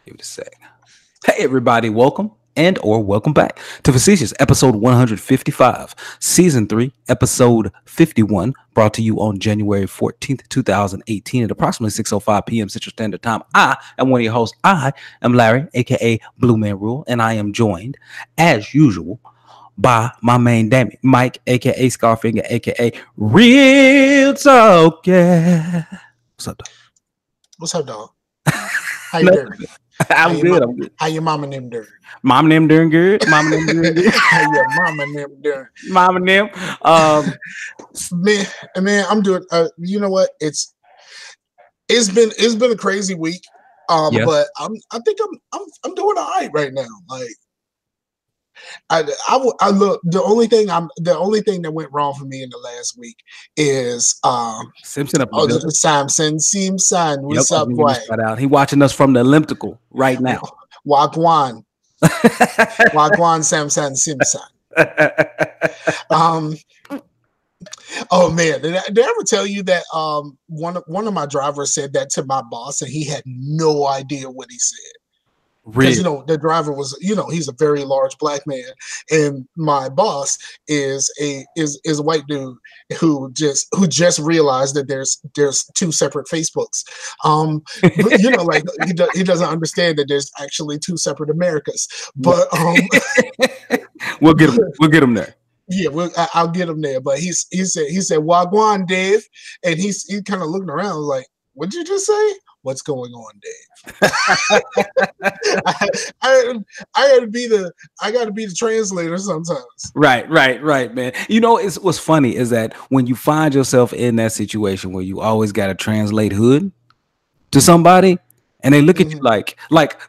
Give it a sec. Hey, everybody, welcome or welcome back to Facetious, episode 155, season 3, episode 51, brought to you on January 14th, 2018 at approximately 6:05 p.m. Central Standard Time. I am one of your hosts. I am Larry, aka Blue Man Rule, and I am joined, as usual, by my main damn it, Mike, aka Scarfinger, aka Real Talk. Yeah. What's up, dog? What's up, dog? How you doing? I'm good. How your mama and them doing? Mom and them doing good. Mom and them doing good. How your mama and them doing? Mom and them. Man, I'm doing. You know what? It's been a crazy week. Yes. But I think I'm doing all right right now. Like I look. The only thing that went wrong for me in the last week is Simpson up. Simpson. What's up, boy? He watching us from the elliptical right now. Wagwan. Samson Simpson. Oh man, did I ever tell you that one of my drivers said that to my boss and he had no idea what he said? Because the driver was, he's a very large black man, and my boss is a white dude who just realized that there's two separate Facebooks. But, like he doesn't understand that there's actually two separate Americas. But we'll get him there. Yeah, I'll get him there. But he said Wagwan Dave, and he's kind of looking around like, what'd you just say? What's going on, Dave? I got to be the translator sometimes. Right, man. What's funny is that when you find yourself in that situation where you always got to translate hood to somebody, and they look at you like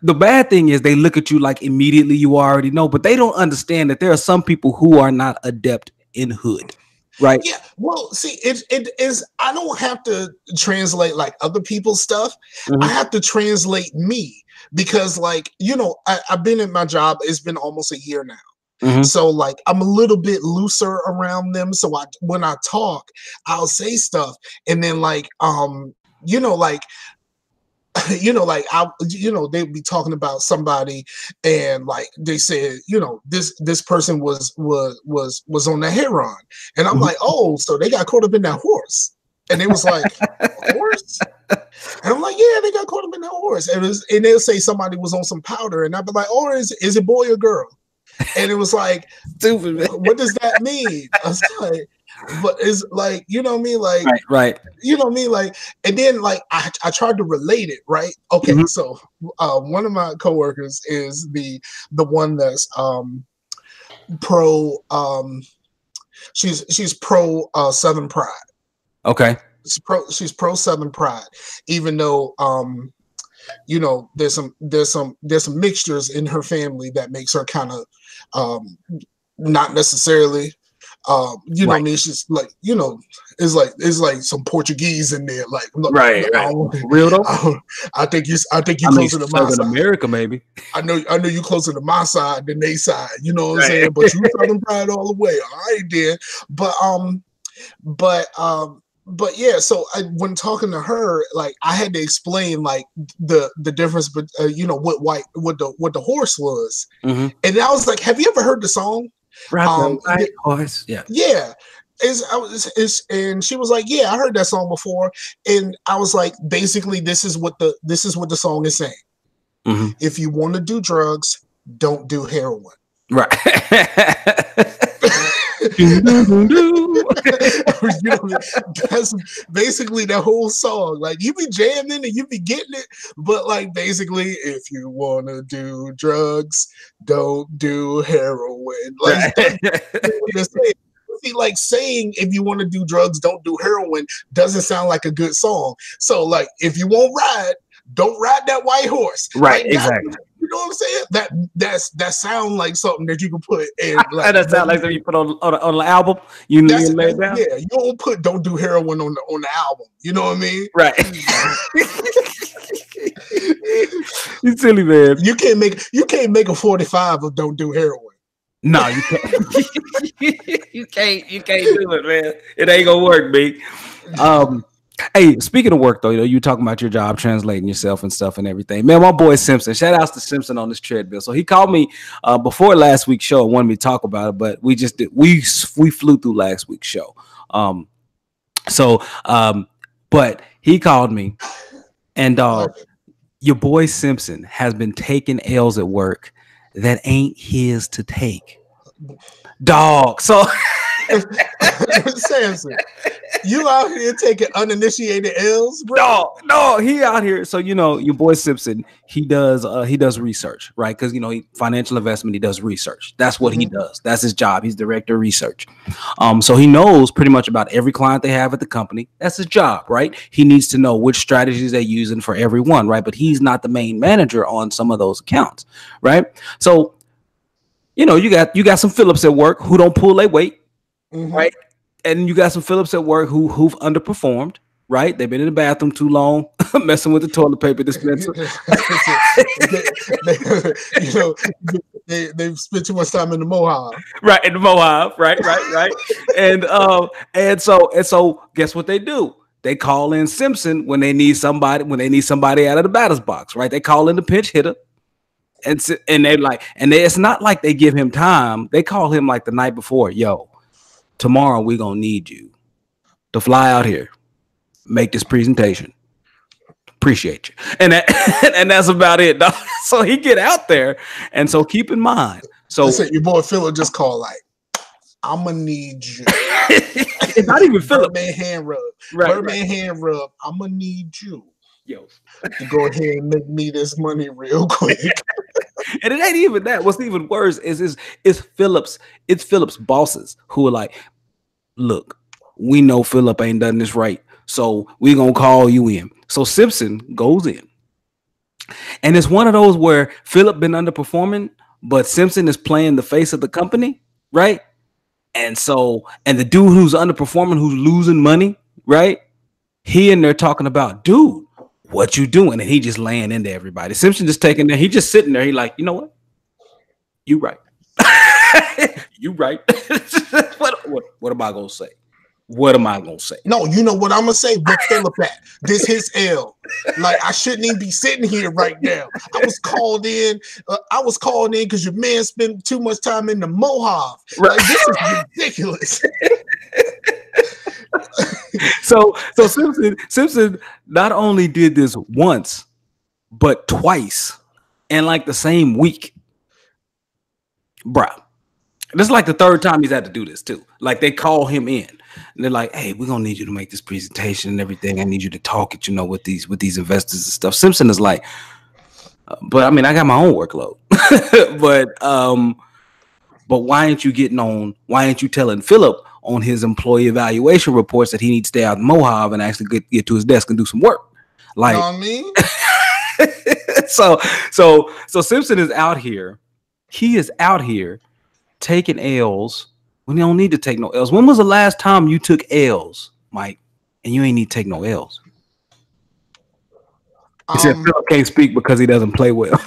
the bad thing is they look at you like immediately you already know, but they don't understand that there are some people who are not adept in hood. Right. Yeah. Well, see, it is. I don't have to translate like other people's stuff. I have to translate me because, I've been in my job. It's been almost a year now. So, I'm a little bit looser around them. So when I talk, I'll say stuff, and then they'd be talking about somebody and they said, this person was on the heron. And I'm like, oh, so they got caught up in that horse. And they was like, horse? And I'm like, yeah, they got caught up in that horse. And they'll say somebody was on some powder. And I'd be like, oh, is it boy or girl? And it was like, stupid, man. What does that mean? I was like, but it's like, you know what I mean? Like, right. You know what I mean? Like, and then I tried to relate it, right? Okay, so one of my coworkers is the one that's pro she's pro Southern Pride. Okay. She's pro Southern Pride, even though there's some mixtures in her family that makes her kind of not necessarily what I mean? It's just it's like some Portuguese in there. Like, right. Real though? I think you closer to my side. America, maybe. I know you closer to my side than they side. You know what I'm saying? But you Southern Pride all the way. All right, then. But yeah, so when talking to her, I had to explain the difference, but what the horse was, and I was like, "Have you ever heard the song?" Horse, yeah. And she was like, "Yeah, I heard that song before," and I was like, "Basically, this is what the song is saying. If you want to do drugs, don't do heroin." Right. That's basically the whole song. You be jamming and you be getting it, but basically, if you want to do drugs, don't do heroin. See, saying if you want to do drugs, don't do heroin doesn't sound like a good song. So if you won't ride, don't ride that white horse. Right, exactly. You know what I'm saying? That sound like something that you can put in. That sound like something you put on the album. You lay it down. Yeah, you don't put "Don't Do Heroin" on the album. You know what I mean? Right. You silly man. You can't make a 45 of "Don't Do Heroin." No, you can't. you can't do it, man. It ain't gonna work, B. Hey, speaking of work though, you talking about your job, translating yourself and stuff and everything. Man, my boy Simpson. Shout outs to Simpson on this treadmill. So he called me before last week's show and wanted me to talk about it, but we just did. We flew through last week's show. So but he called me, and your boy Simpson has been taking L's at work that ain't his to take. Dog. So Samson, you out here taking uninitiated L's, bro? No, he out here. So your boy Simpson, he does research, right? Because financial investment, he does research. That's what he does. That's his job. He's director of research. So he knows pretty much about every client they have at the company. That's his job, right? He needs to know which strategies they're using for everyone, right? But he's not the main manager on some of those accounts, right? So you got some Phillips at work who don't pull their weight, right? And you got some Phillips at work who've underperformed, right? They've been in the bathroom too long, messing with the toilet paper dispenser. They've spent too much time in the Mojave. Right, in the Mojave, right. and so guess what they do? They call in Simpson when they need somebody out of the batter's box, right? They call in the pinch hitter. And it's not like they give him time. They call him like the night before. Yo, tomorrow we're gonna need you to fly out here, make this presentation. Appreciate you. And that's about it. Dog. So he get out there. And so keep in mind. So listen, your boy Philip just called like, I'm gonna need you. It's not even Philip. Birdman hand rub. Hand rub. I'm gonna need you. Yo, to go ahead and make me this money real quick. And it ain't even that. What's even worse is Phillips. It's Phillips' bosses who are like, look, we know Philip ain't done this right, so we gonna call you in. So Simpson goes in, and it's one of those where Philip been underperforming, but Simpson is playing the face of the company, right? And the dude who's underperforming, who's losing money, right? He and they're talking about, dude, what you doing? And he just laying into everybody. Simpson just taking there. He just sitting there. He like, you know what? You right. You right. What am I gonna say? What am I gonna say? No, you know what I'm gonna say? But Philip at this his L. Like I shouldn't even be sitting here right now. I was called in because your man spent too much time in the Mojave. Right. Like, this is ridiculous. So Simpson not only did this once, but twice in like the same week. Bruh. This is like the third time he's had to do this too. Like they call him in and they're like, hey, we're gonna need you to make this presentation and everything. I need you to talk it, with these investors and stuff. Simpson is like, but I mean, I got my own workload. but why ain't you telling Philip on his employee evaluation reports that he needs to stay out in Mojave and actually get to his desk and do some work? Like, you know what I mean? So Simpson is out here. He is out here taking L's when you don't need to take no L's. When was the last time you took L's, Mike, and you ain't need to take no L's? He said Philip can't speak because he doesn't play well.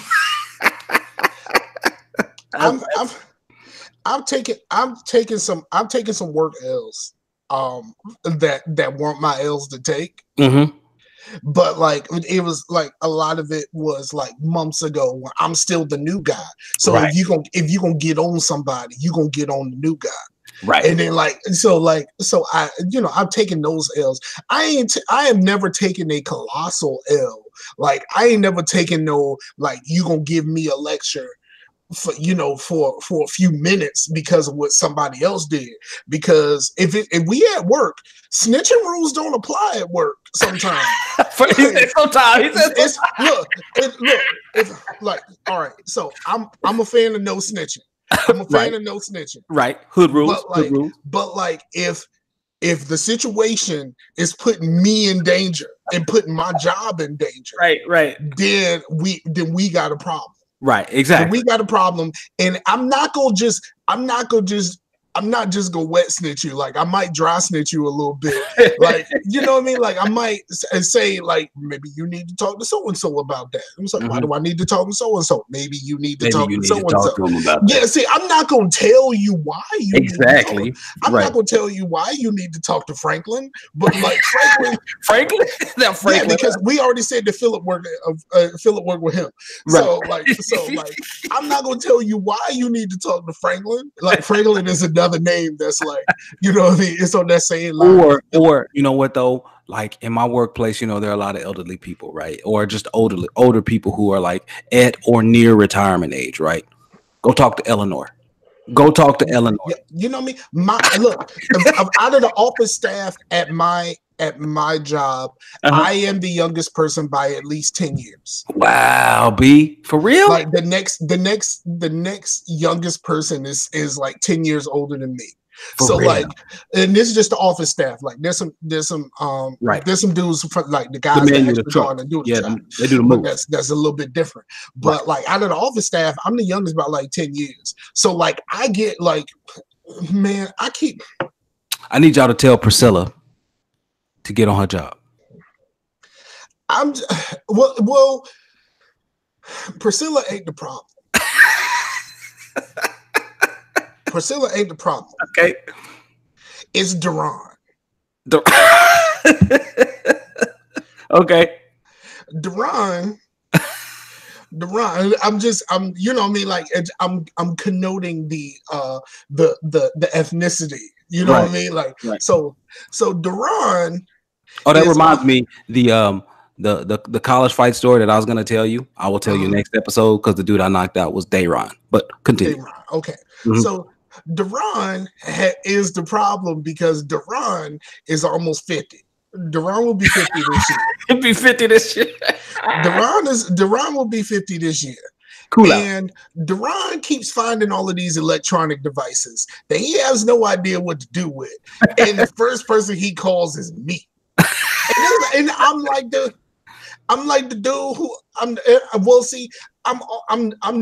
I'm taking some work L's that weren't my L's to take. Mm-hmm. But like it was like a lot of it was like months ago when I'm still the new guy. So right. if you gonna get on somebody, you gonna get on the new guy. Right. And then I'm taking those L's. I am never taking a colossal L. Like I ain't never taken no like you gonna give me a lecture for a few minutes because of what somebody else did. Because if we at work, snitching rules don't apply at work sometimes. All right. So I'm a fan of no snitching. Right. Hood rules. But like if the situation is putting me in danger and putting my job in danger, right, then we got a problem. Right, exactly. So we got a problem, and I'm not gonna just I'm not just gonna wet snitch you. Like I might dry snitch you a little bit. Like, you know what I mean? Like I might say like, maybe you need to talk to so-and-so about that. I'm like, why do I need to talk to so-and-so? Maybe you need to talk to so-and-so. To him about yeah, that. see, I'm not gonna tell you why you exactly. need to talk. I'm not gonna tell you why you need to talk to Franklin, but like Franklin? Yeah, because we already said that Philip worked with him. Right. So like I'm not gonna tell you why you need to talk to Franklin. Like Franklin is another name that's like, you know what I mean? It's on that same line. Or you know what though? Like in my workplace, you know, there are a lot of elderly people, right? Or just older people who are like at or near retirement age, right? Go talk to Eleanor. Go talk to Eleanor. Yeah, you know what I mean? Look, out of the office staff at my job, I am the youngest person by at least 10 years. Wow, B, for real? Like the next youngest person is like 10 years older than me. So like, and this is just the office staff. Like there's some dudes like the guys that actually go on and do the job. They do the move. That's a little bit different. But like out of the office staff, I'm the youngest by like 10 years. So like I get like, man, I need y'all to tell Priscilla to get on her job. Well, Priscilla ain't the problem. Priscilla ain't the problem. Okay. It's Duran. Okay. Duran, I'm you know what I mean? Like I'm connoting the ethnicity. You know what I mean? Like so Duran. Oh, that reminds me, the college fight story that I was gonna tell you. I will tell you next episode because the dude I knocked out was Dayron. But continue. Dayron. Okay. So Duran is the problem because Duran is almost 50. Duran will be 50 this year. He'll be 50 this year. Duran will be 50 this year. Cool. And Duran keeps finding all of these electronic devices that he has no idea what to do with. And the first person he calls is me. And I'm like the dude who I'm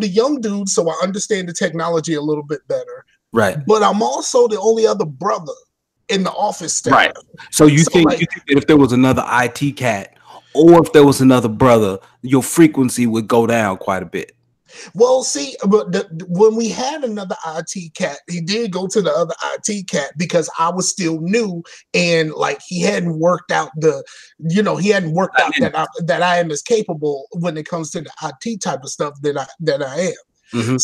the young dude, so I understand the technology a little bit better. Right. But I'm also the only other brother in the office staff. Right. So you think that if there was another IT cat or if there was another brother, your frequency would go down quite a bit. Well, see, but when we had another IT cat, he did go to the other IT cat because I was still new and like he hadn't worked out that I am as capable when it comes to the IT type of stuff that I am. Mm-hmm.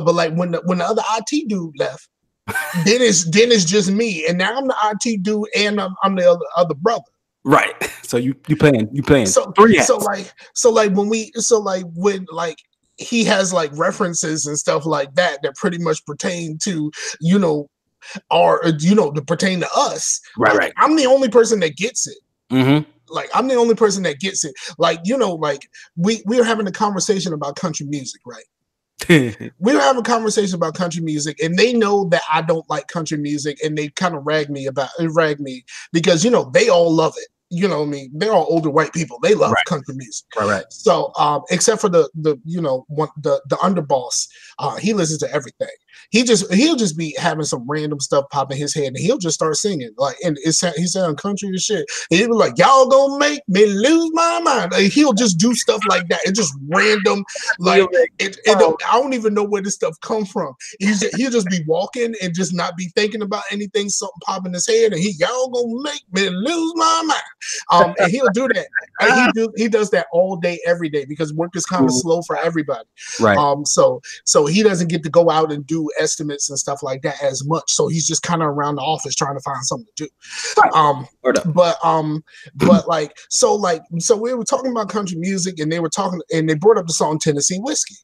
But when the other IT dude left, then it's just me, and now I'm the IT dude and I'm the other brother. Right. So you playing. So when he has like references and stuff like that pretty much pertain to, to pertain to us. Right. I'm the only person that gets it. Mm-hmm. Like I'm the only person that gets it. Like, like we were having a conversation about country music, right? We were having a conversation about country music, and they know that I don't like country music, and they kind of rag me because they all love it. You know what I mean? They're all older white people. They love country music. Right. So, except for the underboss, he listens to everything. He'll just be having some random stuff pop in his head, and he'll just start singing. Like, and he sound country and shit. And he'll be like, "Y'all gonna make me lose my mind." Like, he'll just do stuff like that. It's just random. Like, I don't even know where this stuff comes from. He'll just be walking and just not be thinking about anything. Something pop in his head, and y'all gonna make me lose my mind. And he'll do that. And he does that all day, every day, because work is kind of slow for everybody. Right. So he doesn't get to go out and do estimates and stuff like that as much. So he's just kind of around the office trying to find something to do. So we were talking about country music, and they brought up the song Tennessee Whiskey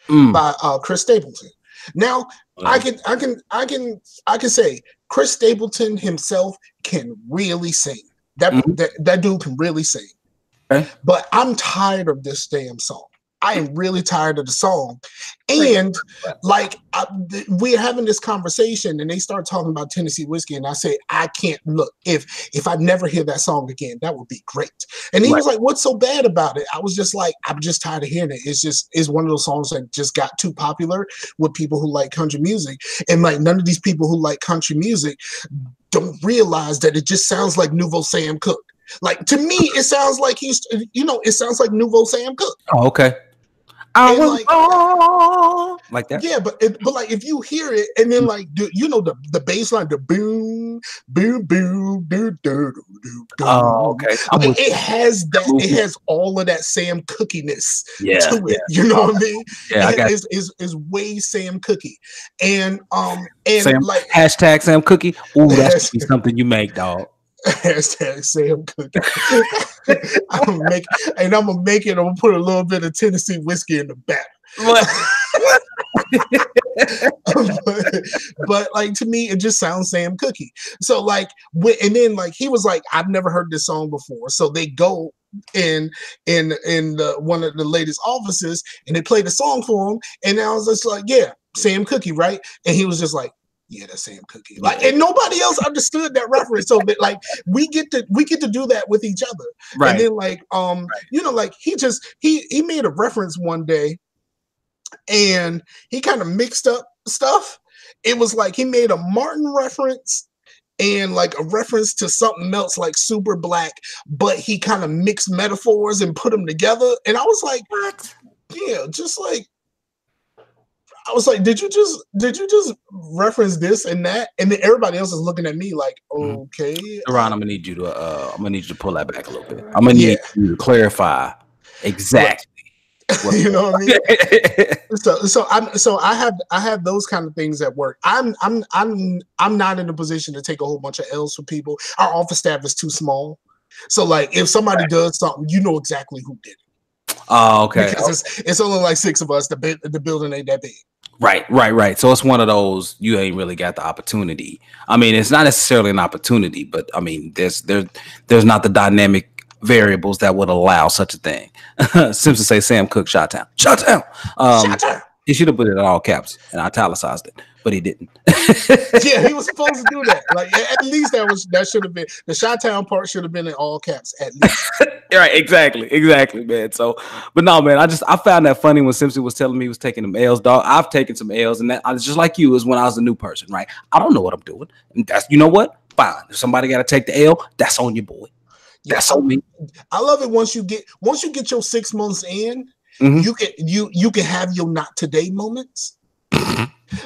by Chris Stapleton. Now I can say Chris Stapleton himself can really sing. That dude can really sing. Okay. But I'm tired of this damn song. I am really tired of the song. And like we're having this conversation and they start talking about Tennessee whiskey. And I say, I can't look. If I never hear that song again, that would be great. And he was like, what's so bad about it? I was just like, I'm just tired of hearing it. It's one of those songs that just got too popular with people who like country music. And like none of these people who like country music don't realize that it just sounds like Nouveau Sam Cooke. Like to me, it sounds like it sounds like Nouveau Sam Cooke. Oh, okay. Like that. Yeah, but like if you hear it and then like the bass line, the boom, boom, boom, do do do. Oh, okay. Like, it has that. It has all of that Sam Cookiness to it. You know what I mean? Yeah, is way Sam Cookie, and Sam, like hashtag Sam Cookie. Ooh, that's something you make, dog. Hashtag Sam Cookie. I'm gonna make it. I'm gonna put a little bit of Tennessee whiskey in the back. but like to me, it just sounds Sam Cookie. So like, and then like he was like, I've never heard this song before. So they go in one of the ladies' offices and they play the song for him. And I was just like, yeah, Sam Cookie, right? And he was just like, yeah, that's Sam Cookie. Like, and nobody else understood that reference. So that like we get to do that with each other. Right. And then like like he made a reference one day and he kind of mixed up stuff. It was like he made a Martin reference and like a reference to something else like Super Black, but he kind of mixed metaphors and put them together. And I was like, what? Yeah, just like I was like, did you just reference this and that? And then everybody else is looking at me like, okay. Ron, I'm gonna need you to pull that back a little bit. I'm gonna need you to clarify exactly. You know what I mean? So I have those kind of things at work. I'm not in a position to take a whole bunch of L's for people. Our office staff is too small. So like if somebody does something, you know exactly who did it. Oh, okay. Because it's only like 6 of us. The building ain't that big. Right. So it's one of those you ain't really got the opportunity. I mean, it's not necessarily an opportunity, but I mean, there's not the dynamic variables that would allow such a thing. Simpson say Sam Cooke, Shot-Town. He should have put it in all caps and italicized it, but he didn't. Yeah, he was supposed to do that. Like at least that should have been the Shot-Town part should have been in all caps at least. Right, exactly, man. So, but no, man, I found that funny when Simpson was telling me he was taking them L's, dog. I've taken some L's, and that I was just like you is when I was a new person, right? I don't know what I'm doing, and that's you know what? Fine. If somebody got to take the L, that's on you, boy. That's on me. I love it once you get your 6 months in, you can have your not today moments.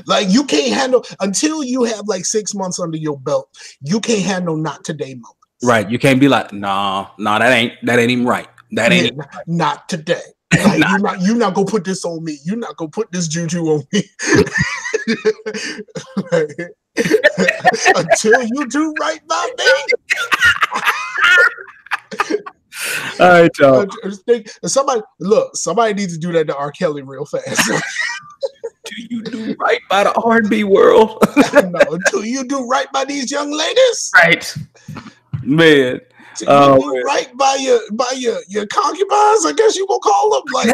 Like you can't handle until you have like 6 months under your belt. You can't handle not today moments. Right. You can't be like, nah, that ain't even right. That ain't not today. Like, you're not gonna put this on me. You're not gonna put this juju on me. Until you do right by me. All right, y'all. Somebody needs to do that to R. Kelly real fast. Do you do right by the R&B world? No, do you do right by these young ladies? Right, man. Do you do right by your concubines? I guess you gonna call them like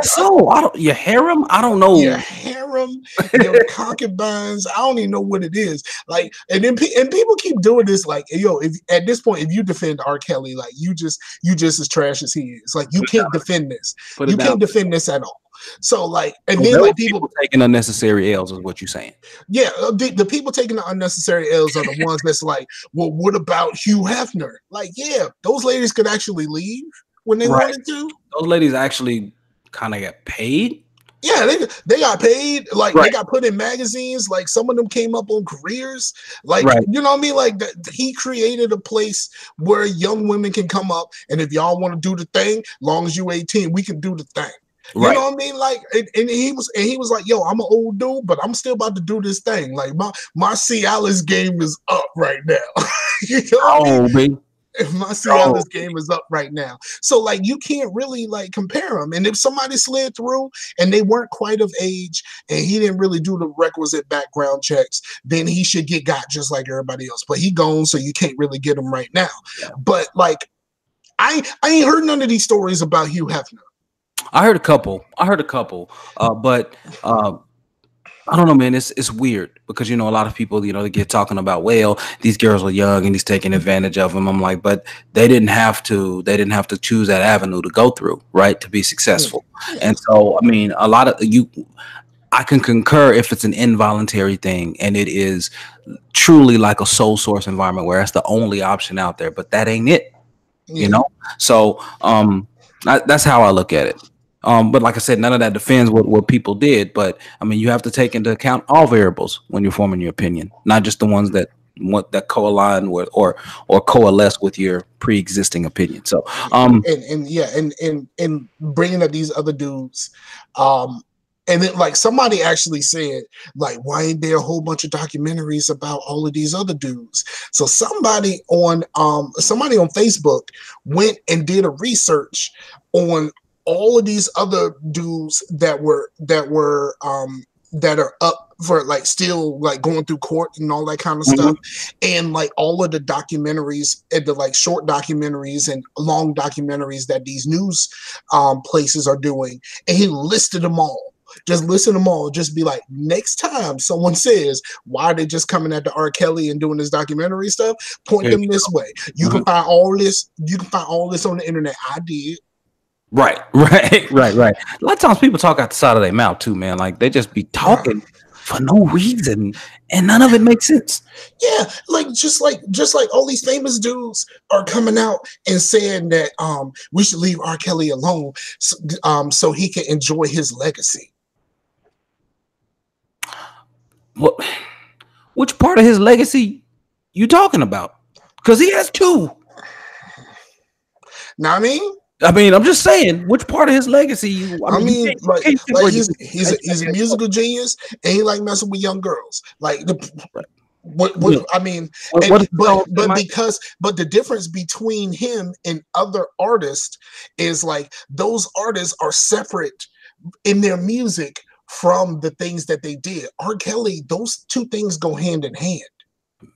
your harem. I don't know your harem, your concubines. I don't even know what it is. Like, and people keep doing this. Like, yo, if at this point, if you defend R. Kelly, like you just as trash as he is. Like, you can't defend this. You can't defend this at all. So like, and then like people taking unnecessary L's is what you're saying. Yeah, the people taking the unnecessary L's are the ones that's like, well, what about Hugh Hefner? Like, yeah, those ladies could actually leave when they wanted to. Those ladies actually kind of got paid. Yeah, they got paid. Like they got put in magazines. Like some of them came up on careers. Like you know what I mean? Like he created a place where young women can come up, and if y'all want to do the thing, long as you 18, we can do the thing. You know what I mean? Like, and he was like, yo, I'm an old dude, but I'm still about to do this thing. Like my Cialis game is up right now. You know what I mean? My Cialis game is up right now. So like, you can't really like compare them. And if somebody slid through and they weren't quite of age and he didn't really do the requisite background checks, then he should get got just like everybody else. But he gone, so you can't really get him right now. Yeah. But like, I ain't heard none of these stories about Hugh Hefner. I heard a couple. But I don't know, man. It's weird because a lot of people, they get talking about, well, these girls are young and he's taking advantage of them. I'm like, but they didn't have to. They didn't have to choose that avenue to go through, right, to be Yeah, successful. yeah, And so, I mean, a lot of you. I can concur if it's an involuntary thing and it is truly like a sole source environment where that's the only option out there. But that ain't it, you yeah. know. So, that's how I look at it. But like I said, none of that defends what people did. But I mean, you have to take into account all variables when you're forming your opinion, not just the ones that co-align with or coalesce with your pre-existing opinion. So, And yeah, and bringing up these other dudes, um, and then like somebody actually said, like, why ain't there a whole bunch of documentaries about all of these other dudes? So somebody on Facebook went and did a research on all of these other dudes that are up for like still like going through court and all that kind of mhm. stuff, and like all of the documentaries and the like short documentaries and long documentaries that these news places are doing, and he listed them all. Just listen to them all. Just be like, next time someone says, why are they just coming at the R. Kelly and doing this documentary stuff? Point There you them this way. You go. can Mhm. find all this. You can find all this on the internet. I did. Right, right. A lot of times people talk out the side of their mouth too, man. Like they just be Bruh. talking for no reason, and none of it makes sense. Yeah, like all these famous dudes are coming out and saying that we should leave R. Kelly alone so he can enjoy his legacy. What? Which part of his legacy you talking about? Because he has two. Now I mean, I mean, I'm just saying, which part of his legacy? I I mean, you mean, can't, like you can't like separate the two. he's a musical genius and he like messing with young girls. Like the Right. what Yeah. I mean, What is the song say, Mike? but the difference between him and other artists is like those artists are separate in their music from the things that they did. R. Kelly, those two things go hand in hand.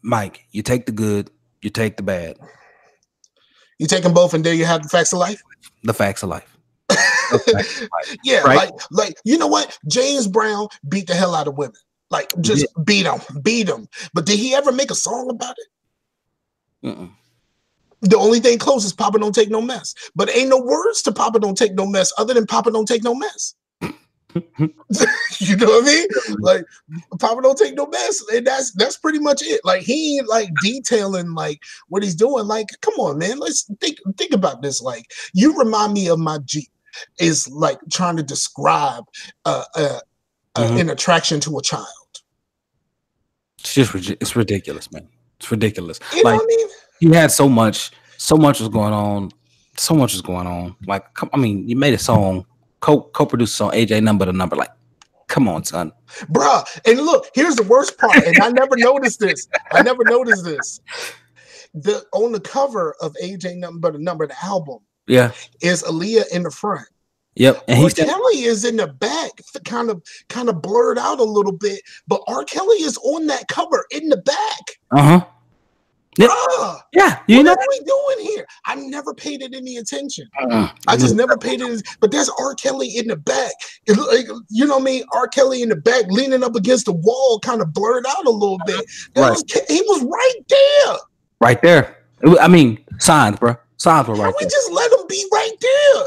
Mike, you take the good, you take the bad. You take them both, and there you have the facts of life. The facts of life. The facts of life. Yeah, Right? like you know what? James Brown beat the hell out of women. Like He just did. beat them. But did he ever make a song about it? Mm-mm. The only thing close is Papa Don't Take No Mess. But ain't no words to Papa Don't Take No Mess other than Papa Don't Take No Mess. You know what I mean? Like Papa Don't Take No Mess, and that's pretty much it. Like he ain't like detailing like what he's doing. Like, come on, man, let's think about this. Like, you remind me of my Jeep is like trying to describe Mhm. an attraction to a child. It's just it's ridiculous, man. It's ridiculous. You know Like what I mean? he had so much was going on, so much was going on. Like, I mean, you made a song, co-produced a song, AJ number to number. Like, come on, son. Bruh. And look, here's the worst part, and I never noticed this. On the cover of AJ Number to Number, the album, Yeah. is Aaliyah in the front. Yep. And R. he's Kelly is in the back, kind of blurred out a little bit, but R. Kelly is on that cover in the back. uh-huh. Yep. Bruh, Yeah. You what know. are we doing here? I never paid it any attention. I just never paid it. But there's R. Kelly in the back. Like, you know what I mean? R. Kelly in the back, leaning up against the wall, kind of blurred out a little bit. Right. He was right there. Right there. I mean, signs, bro. Signs were How right we there. just let him be right there?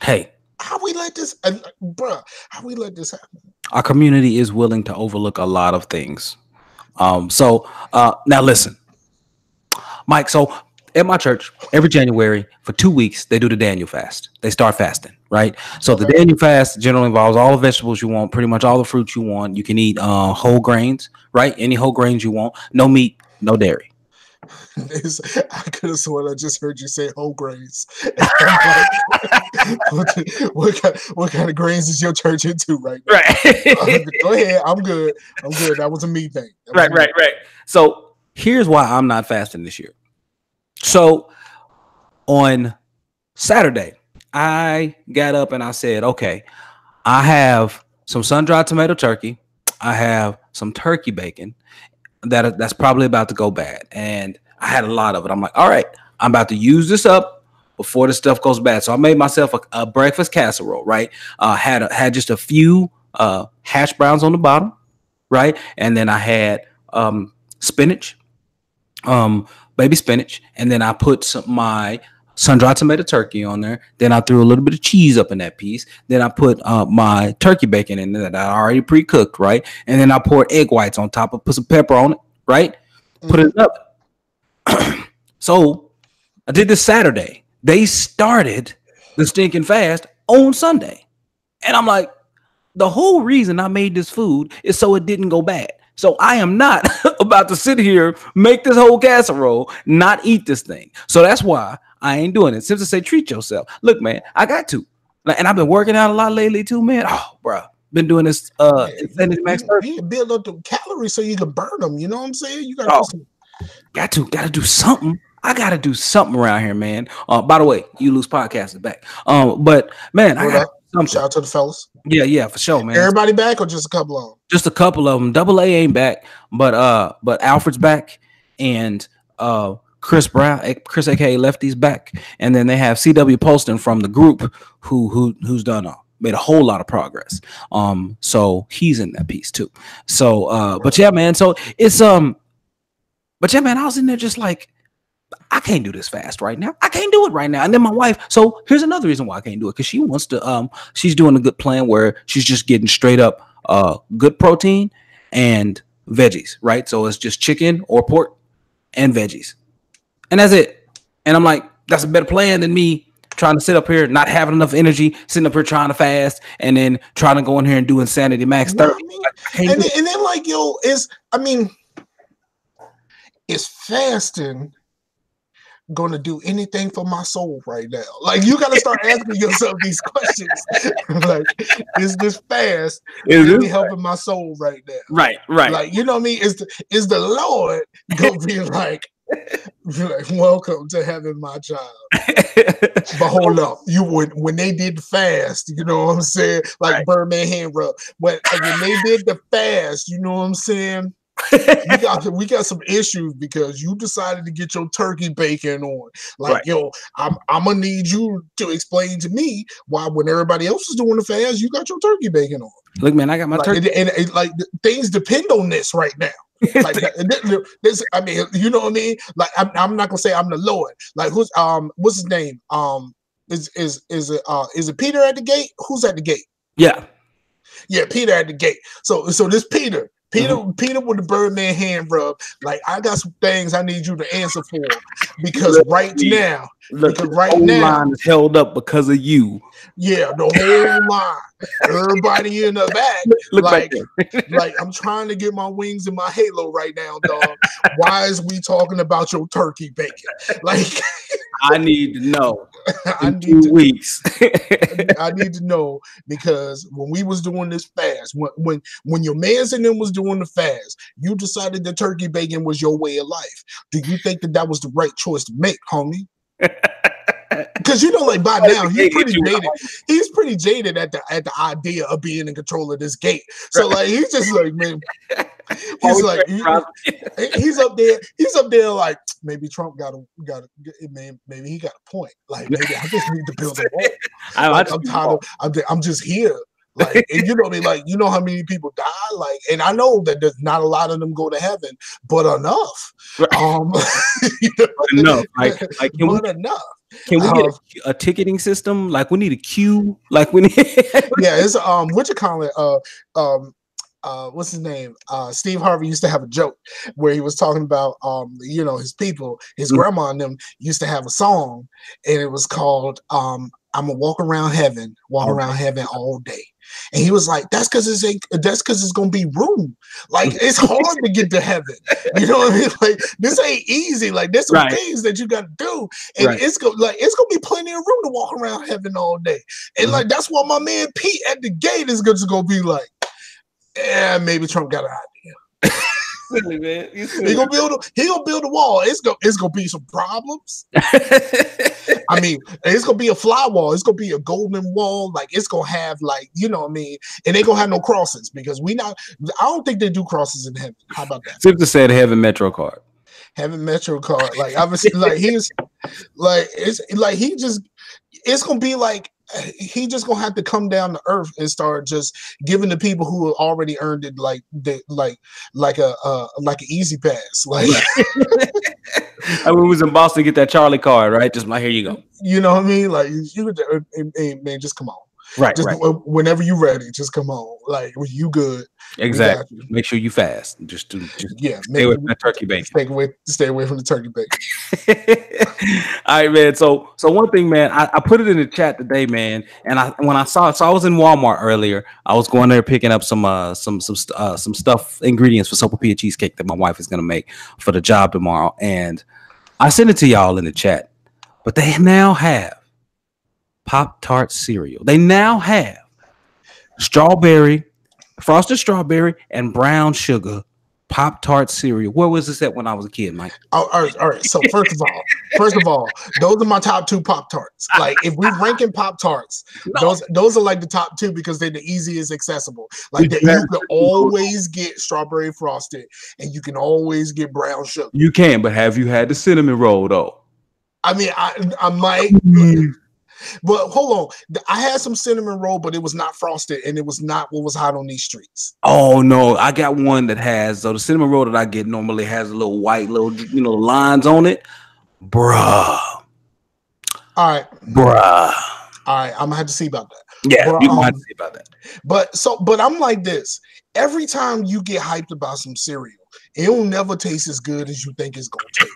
Hey, How we let this, bruh? How we let this happen? our community is willing to overlook a lot of things. So now listen, Mike. So at my church, every January for 2 weeks, they do the Daniel fast. They start fasting, right? So the Daniel fast generally involves all the vegetables you want, pretty much all the fruits you want. You can eat whole grains, right? Any whole grains you want. No meat, no dairy. I could have sworn I just heard you say whole grains. Like, what kind of grains is your church into right now? Right. Go ahead. I'm good. That was a me thing. Right. So here's why I'm not fasting this year. So on Saturday, I got up and I said, okay, I have some sun-dried tomato turkey. I have some turkey bacon that's probably about to go bad. And I had a lot of it. I'm like, all right, I'm about to use this up before the stuff goes bad. So I made myself a breakfast casserole, right? Had just a few hash browns on the bottom, right? And then I had spinach, baby spinach, and then I put my sun-dried tomato turkey on there. Then I threw a little bit of cheese up in that piece. Then I put my turkey bacon in there that I already pre-cooked, right? And then I poured egg whites on top put some pepper on it, right? Put it up. So I did this Saturday. They started the stinking fast on Sunday. And I'm like, the whole reason I made this food is so it didn't go bad. So I am not about to sit here, make this whole casserole, not eat this thing. So that's why I ain't doing it. Simply say, treat yourself. Look, man, I got to. And I've been working out a lot lately too, man. Oh, bro. Been doing this Insanity Max. You build up the calories so you can burn them. You know what I'm saying? You got to do something. I got to do something around here, man. By the way, You Lose Podcast is back. But, man, I got something. Shout out to the fellas. Yeah, for sure, man. Everybody back or just a couple of them? Just a couple of them. Double A ain't back, but Alfred's back, and Chris aka Lefty's back, and then they have CW Poston from the group who's done made a whole lot of progress. So he's in that piece too. So but yeah, man. So it's but yeah, man. I was in there just like, I can't do this fast right now. I can't do it right now. And then my wife. So here's another reason why I can't do it, because she wants to. She's doing a good plan where she's just getting straight up good protein and veggies, right? So it's just chicken or pork and veggies, and that's it. And I'm like, that's a better plan than me trying to sit up here, not having enough energy, sitting up here trying to fast, and then trying to go in here and do Insanity Max 30. And then like, yo, is fasting gonna do anything for my soul right now? Like, you gotta start asking yourself these questions. Like, is this fast really helping my soul right now? Right. Like, you know what I mean? Is the Lord gonna be like, welcome to having my child? But hold up, when they did the fast, you know what I'm saying? Like, right. Birdman hand rub. When they did the fast, you know what I'm saying? we got some issues because you decided to get your turkey bacon on. Like, right. Yo, I'm gonna need you to explain to me why, when everybody else is doing the fast, you got your turkey bacon on. Look, man, I got my turkey, and like, things depend on this right now. Like, this, I mean, you know what I mean? Like, I'm not gonna say I'm the Lord. Like, who's what's his name? Is it Peter at the gate? Who's at the gate? Yeah, Peter at the gate. So this Peter with the Birdman hand rub. Like, I got some things I need you to answer for, because right now line is held up because of you. Yeah, the whole line. Everybody in the back. Like, I'm trying to get my wings in my halo right now, dog. Why is we talking about your turkey bacon? Like, I need to know. I need 2 weeks. I need to know, because when we was doing this fast, when your mans and them was doing the fast, you decided that turkey bacon was your way of life. Do you think that was the right choice to make, homie? Because, you know, like, by now he's pretty jaded. He's pretty jaded at the idea of being in control of this gate. So, like, he's just like, man, he's like, he's up there like, maybe Trump got maybe he got a point. Like, maybe I just need to build a wall. Like, I'm just here. Like, and you know what I mean? Like, you know how many people die? Like, and I know that there's not a lot of them go to heaven, but enough. You know, enough. Like enough. Can we get a ticketing system? Like, we need a queue. Like, we need. Yeah, it's what you call it? What's his name? Steve Harvey used to have a joke where he was talking about you know, his people, his grandma and them used to have a song, and it was called I'm gonna walk around heaven all day. And he was like, that's because it's gonna be room. Like, it's hard to get to heaven. You know what I mean? Like, this ain't easy. Like, there's some things that you gotta do. And it's gonna be plenty of room to walk around heaven all day. And like, that's why my man Pete at the gate is just gonna be like, yeah, maybe Trump got an idea. Silly, man. He gonna build a wall. It's gonna be some problems. I mean, it's gonna be a fly wall. It's gonna be a golden wall. Like, it's gonna have, like, you know what I mean? And they gonna have no crosses, because I don't think they do crosses in heaven. How about that? Simply said heaven Metro card. having Metro card. Like obviously, like he's like it's like he just it's gonna be like he just gonna have to come down to earth and start just giving the people who have already earned it like an easy pass. Like I mean, we was in Boston to get that Charlie card, right? Just like, here you go. You know what I mean? Like you man, just come on. Right, just whenever you're ready, just come on. Like when you good. Exactly. Make sure you fast. Just stay away from the turkey bacon. Stay away from the turkey bacon. All right, man. So one thing, man, I put it in the chat today, man. And when I saw it, so I was in Walmart earlier. I was going there picking up some stuff, ingredients for sopapilla cheesecake that my wife is gonna make for the job tomorrow. And I sent it to y'all in the chat. But they now have Pop-Tarts cereal. They now have frosted strawberry and brown sugar Pop-Tarts cereal. Where was this at when I was a kid, Mike? All right. So first of all, those are my top 2 Pop-Tarts. Like if we're ranking Pop-Tarts, those are like the top 2 because they're the easiest accessible. Like you can always get strawberry frosted and you can always get brown sugar. You can, but have you had the cinnamon roll though? I mean, I might. But hold on, I had some cinnamon roll, but it was not frosted, and it was not what was hot on these streets. Oh no, I got one that has the cinnamon roll that I get normally has a little white lines on it, bruh. All right, I'm gonna have to see about that. Yeah, you gonna have to see about that. But I'm like this: every time you get hyped about some cereal, it'll never taste as good as you think it's gonna taste.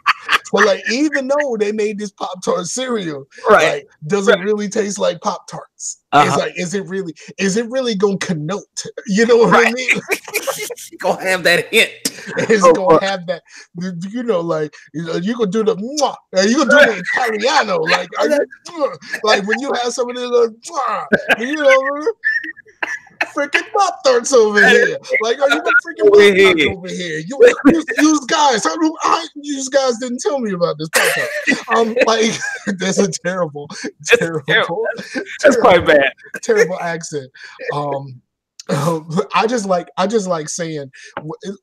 So like, even though they made this Pop-Tart cereal, like, does it really taste like Pop-Tarts? It's like, is it really gonna connote? You know what I mean? It's gonna have that hint. It's gonna have that, you know, like you gonna do the you gonna do the Italiano, like when you have somebody you know. Freaking Pop-Tarts over here. Like, are you freaking Pop-Tarts over here? You guys didn't tell me about this Pop-Tart. Like, that's a terrible. That's quite bad. Terrible accent. I just like saying,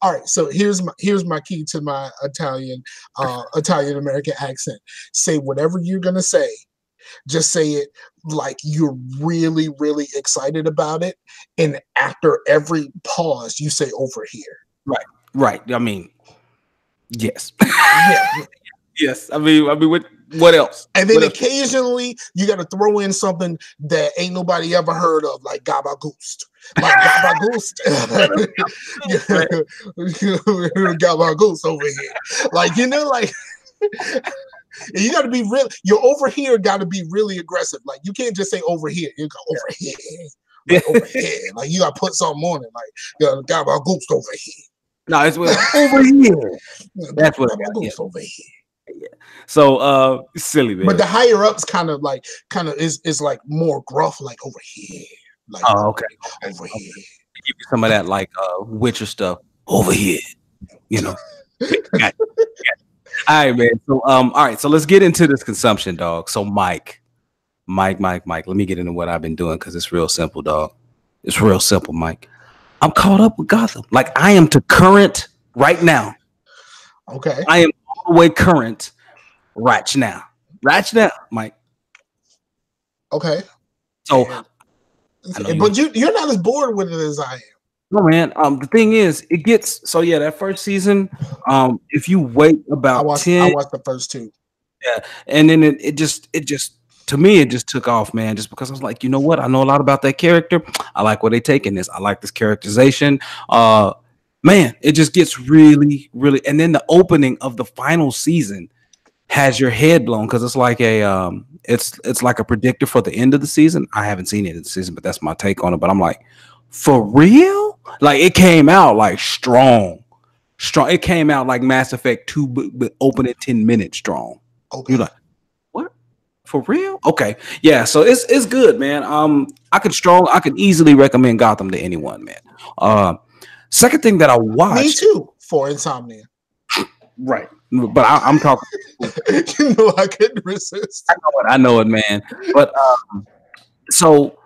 all right, so here's my key to my Italian American accent. Say whatever you're gonna say. Just say it like you're really, really excited about it. And after every pause, you say over here. Right. I mean, yes. Yes. I mean, what else? And then occasionally you got to throw in something that ain't nobody ever heard of, like Gabagoost. Like Gabagoost. Gabagoost over here. Like, you know, like... You got to be real. Your over here got to be really aggressive. Like you can't just say over here. You go over here, like, over here. Like you got to put something on it. Like got about goose over here. No, it's over here. That's what goose over here. Yeah. So silly man. But the higher ups kind of is like more gruff. Like over here. Like okay. Over here. Give you some of that like Witcher stuff over here. You know. All right, man. So, all right. So let's get into this consumption, dog. So, Mike. Let me get into what I've been doing because it's real simple, dog. It's real simple, Mike. I'm caught up with Gotham. Like I am to current right now. Okay. I am all the way current right now. Right now, Mike. Okay. So, but you're not as bored with it as I am. No, man. The thing is, it gets so that first season. If you wait about I watched the first 2. Yeah, and then it just to me it just took off, man. Just because I was like, you know what? I know a lot about that character. I like where they taking this. I like this characterization. Man, it just gets really, really. And then the opening of the final season has your head blown because it's like it's like a predictor for the end of the season. I haven't seen it in the season, but that's my take on it. But I'm like, for real? Like it came out like strong. It came out like Mass Effect 2, but open at 10 minutes strong. Okay. You're like, what? For real? Okay. Yeah. So it's good, man. I could easily recommend Gotham to anyone, man. Second thing that I watched. Me too. For insomnia. Right. But I'm talking. You know, I couldn't resist. I know it, man. But so.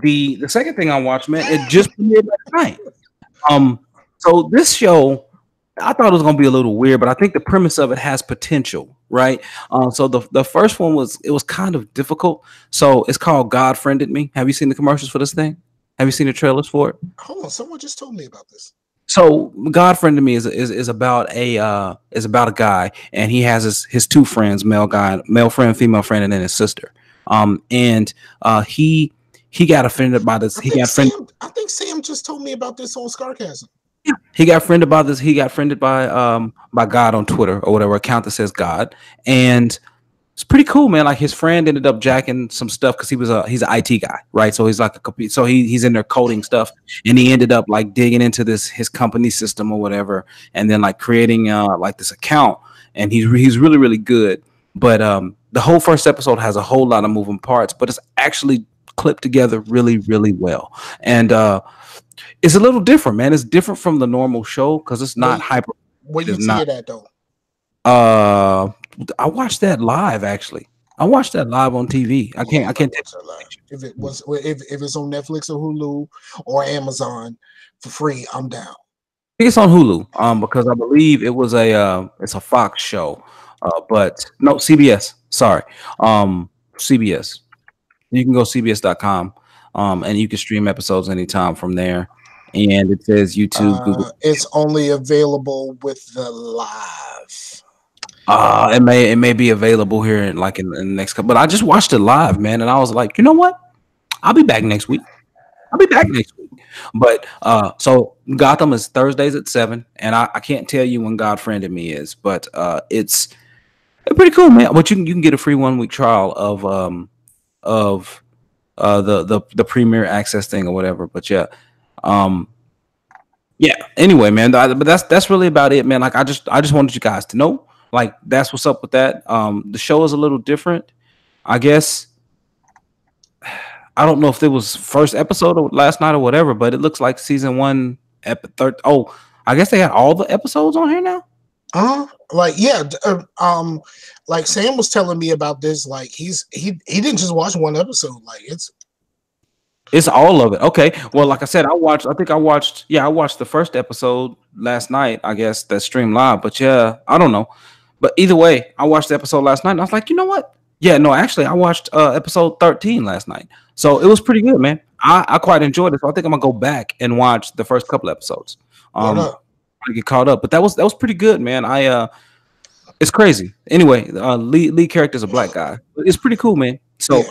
The second thing I watched, man, it just premiered last night. So this show I thought it was gonna be a little weird, but I think the premise of it has potential, right? So the first one was kind of difficult. So it's called God Friended Me. Have you seen the commercials for this thing? Have you seen the trailers for it? Hold on, someone just told me about this. So God Friended Me is about a guy, and he has his two friends, male friend, female friend, and then his sister. And he got offended by this. I He think got friended. Sam. I think Sam just told me about this on Scarcasm. He got friended by this. He got friended by God on Twitter or whatever account that says God, and it's pretty cool, man. Like his friend ended up jacking some stuff because he's an IT guy, right? So he's like he's in there coding stuff, and he ended up like digging into his company system or whatever, and then like creating like this account, and he's really really good. But the whole first episode has a whole lot of moving parts, but it's actually clipped together really really well, and it's a little different, man. It's different from the normal show because it's not hyper. Where It you is see not. it at though? I watched that live actually. I watched that live on TV. I can't. Watch that live. If it was, if it's on Netflix or Hulu or Amazon for free, I'm down. I think it's on Hulu. Because I believe it's a Fox show. But no, CBS. Sorry. CBS. You can go CBS.com. And you can stream episodes anytime from there. And it says YouTube, Google. It's only available with the live. It may be available here in the next couple. But I just watched it live, man, and I was like, you know what? I'll be back next week. But so Gotham is Thursdays at 7, and I can't tell you when God Friended Me is, but it's pretty cool, man. But you can get a free 1 week trial of the Premier Access thing or whatever. But yeah. Yeah. Anyway, man, but that's really about it, man. Like I just wanted you guys to know, like that's what's up with that. The show is a little different, I guess. I don't know if it was first episode or last night or whatever, but it looks like season 1, third. Oh, I guess they got all the episodes on here now. Like yeah, like Sam was telling me about this. Like he didn't just watch one episode. Like it's all of it. Okay. Well, like I said, I watched the first episode last night, I guess, that streamed live. But yeah, I don't know. But either way, I watched the episode last night and I was like, you know what? Yeah, no, actually, I watched episode 13 last night. So it was pretty good, man. I quite enjoyed it. So I think I'm gonna go back and watch the first couple episodes. To get caught up. But that was pretty good, man. It's crazy. Anyway, lead character is a black guy. It's pretty cool, man. So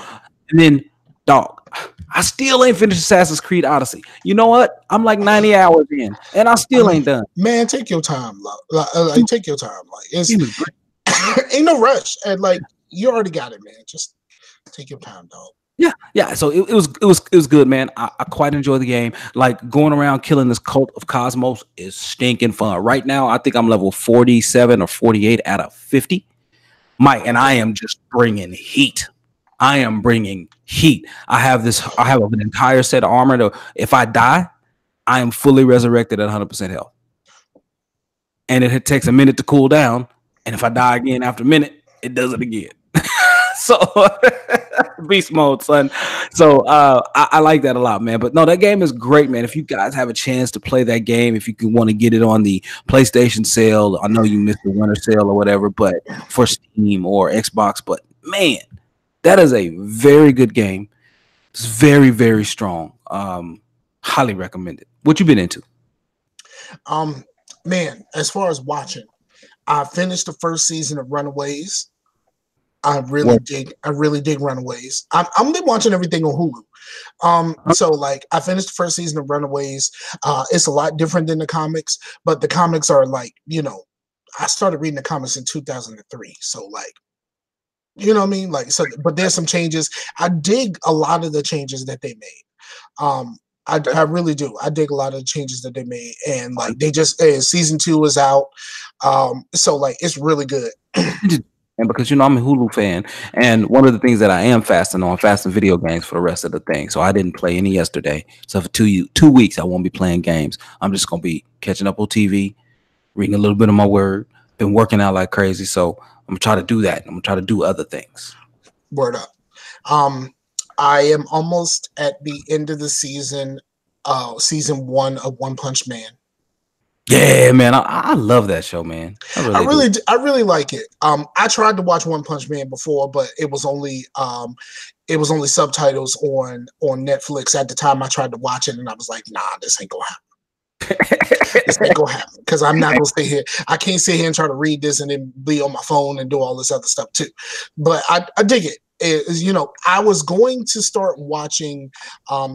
and then dog. I still ain't finished Assassin's Creed Odyssey. You know what? I'm like 90 hours in, and I still ain't done. Man, take your time. Like take your time. Like it's ain't no rush. And like you already got it, man. Just take your time, dog. Yeah. So it was good, man. I quite enjoy the game. Like going around killing this cult of Cosmos is stinking fun. Right now, I think I'm level 47 or 48 out of 50. Mike, and I am just bringing heat. I am bringing heat. I have an entire set of armor to, if I die, I am fully resurrected at 100% health. And it takes a minute to cool down. And if I die again after a minute, it does it again. So beast mode, son. So I like that a lot, man. But no, that game is great, man. If you guys have a chance to play that game, if you want to get it on the PlayStation sale, I know you missed the winter sale or whatever, but for Steam or Xbox, but man, that is a very good game. It's very, very strong. Highly recommended. What you been into? Man, as far as watching, I finished the first season of Runaways. I really dig Runaways. I'm been watching everything on Hulu. So like I finished the first season of Runaways. It's a lot different than the comics, but the comics are like, I started reading the comics in 2003. So like, you know what I mean? Like, so, but there's some changes. I dig a lot of the changes that they made. I really do. I dig a lot of the changes that they made, and like they just season 2 is out. So like it's really good. And because I'm a Hulu fan, and one of the things that I am fasting video games for the rest of the thing. So I didn't play any yesterday. So for 2 weeks, I won't be playing games. I'm just gonna be catching up on TV, reading a little bit of my word. Been working out like crazy, so I'm gonna try to do that. I'm gonna try to do other things. Word up. I am almost at the end of the season 1 of One Punch Man. Yeah, man, I love that show, man. I really do. I really like it. I tried to watch One Punch Man before, but it was only subtitles on Netflix at the time. I tried to watch it, and I was like, nah, this ain't gonna happen. This ain't gonna happen because I'm not gonna sit here. I can't sit here and try to read this and then be on my phone and do all this other stuff too. But I dig it. I was going to start watching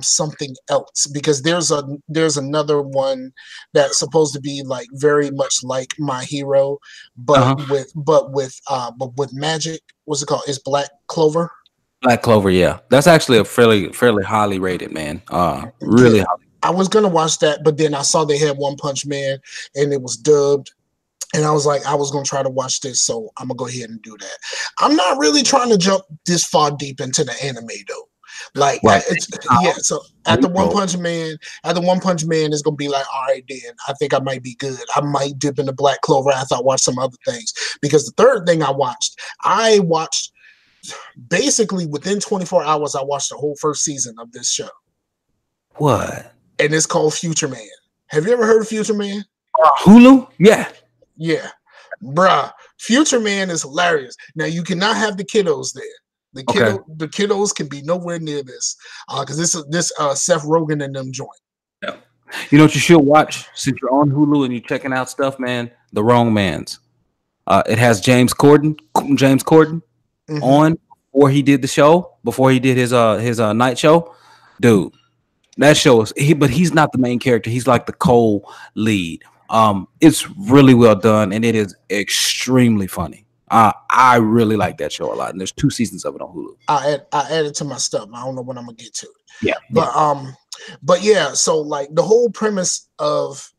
something else because there's another one that's supposed to be like very much like My Hero, but with magic. What's it called? It's Black Clover. Black Clover, yeah, that's actually a fairly highly rated, man. Really. Yeah, I was gonna watch that, but then I saw they had One Punch Man and it was dubbed. And I was like, I was going to try to watch this, so I'm going to go ahead and do that. I'm not really trying to jump this far deep into the anime, though. Like, right. So at the One Punch Man, it's going to be like, all right, then, I think I might be good. I might dip into Black Clover after I watch some other things. Because the third thing I watched basically within 24 hours, I watched the whole first season of this show. What? And it's called Future Man. Have you ever heard of Future Man? Hulu? Yeah. Yeah, bruh. Future Man is hilarious. Now you cannot have the kiddos there. The kiddos can be nowhere near this because this Seth Rogen and them joint. Yeah. You know what you should watch since you're on Hulu and you're checking out stuff, man? The Wrong Man's. It has James Corden on before he did the show, before he did his night show, dude. That show is but he's not the main character. He's like the co-lead. It's really well done and it is extremely funny. I really like that show a lot, and there's 2 seasons of it on Hulu. I add it to my stuff. I don't know when I'm gonna get to it. Yeah, but yeah. So like the whole premise of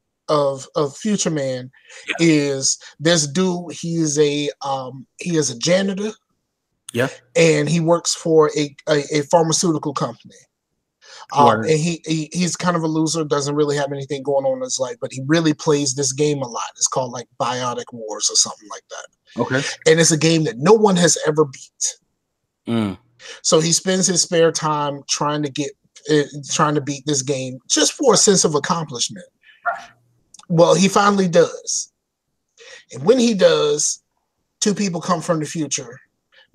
Future Man is this dude. He is a janitor. Yeah, and he works for a pharmaceutical company. And he's kind of a loser, doesn't really have anything going on in his life, but he really plays this game a lot. It's called like Biotic Wars or something like that. Okay. And it's a game that no one has ever beat. So he spends his spare time trying to beat this game just for a sense of accomplishment. Well, he finally does. And when he does, 2 people come from the future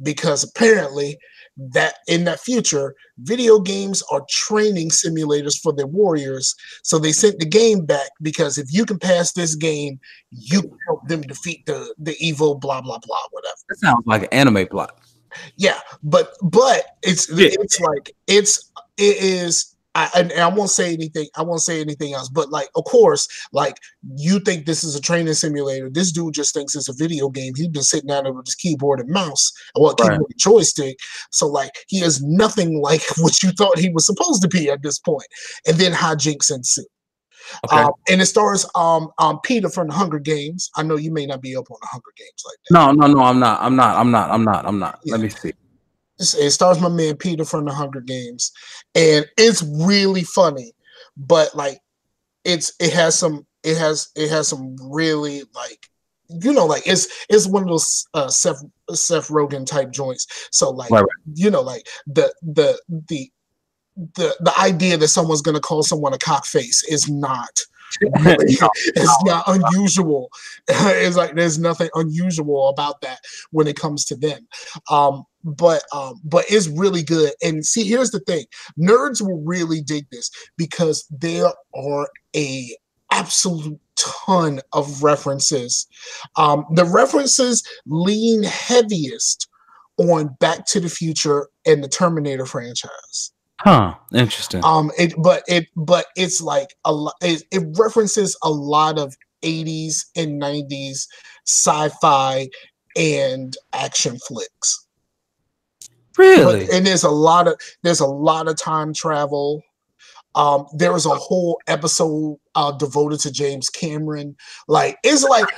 because apparently that in that future, video games are training simulators for their warriors. So they sent the game back because if you can pass this game, you can help them defeat the evil, blah, blah, blah, whatever. That sounds like an anime plot. Yeah, but I won't say anything. I won't say anything else. But like, of course, like you think this is a training simulator. This dude just thinks it's a video game. He's been sitting down there with his keyboard and mouse, keyboard and joystick. So like, he is nothing like what you thought he was supposed to be at this point. And then hijinks ensue. Okay. And it stars Peter from the Hunger Games. I know you may not be up on the Hunger Games like that. No, I'm not. Yeah. Let me see. It stars my man Peter from the Hunger Games, and it's really funny. But like, it has some really like, like it's one of those Seth Rogen type joints. So like, like the idea that someone's going to call someone a cockface is not really, it's not unusual. It's like there's nothing unusual about that when it comes to them. But it's really good. And see, here's the thing: nerds will really dig this because there are a absolute ton of references. The references lean heaviest on Back to the Future and the Terminator franchise. Huh, interesting. But it's like a lot. It references a lot of 80s and 90s sci-fi and action flicks. Really? And there's a lot of time travel. There was a whole episode devoted to James Cameron. Like it's like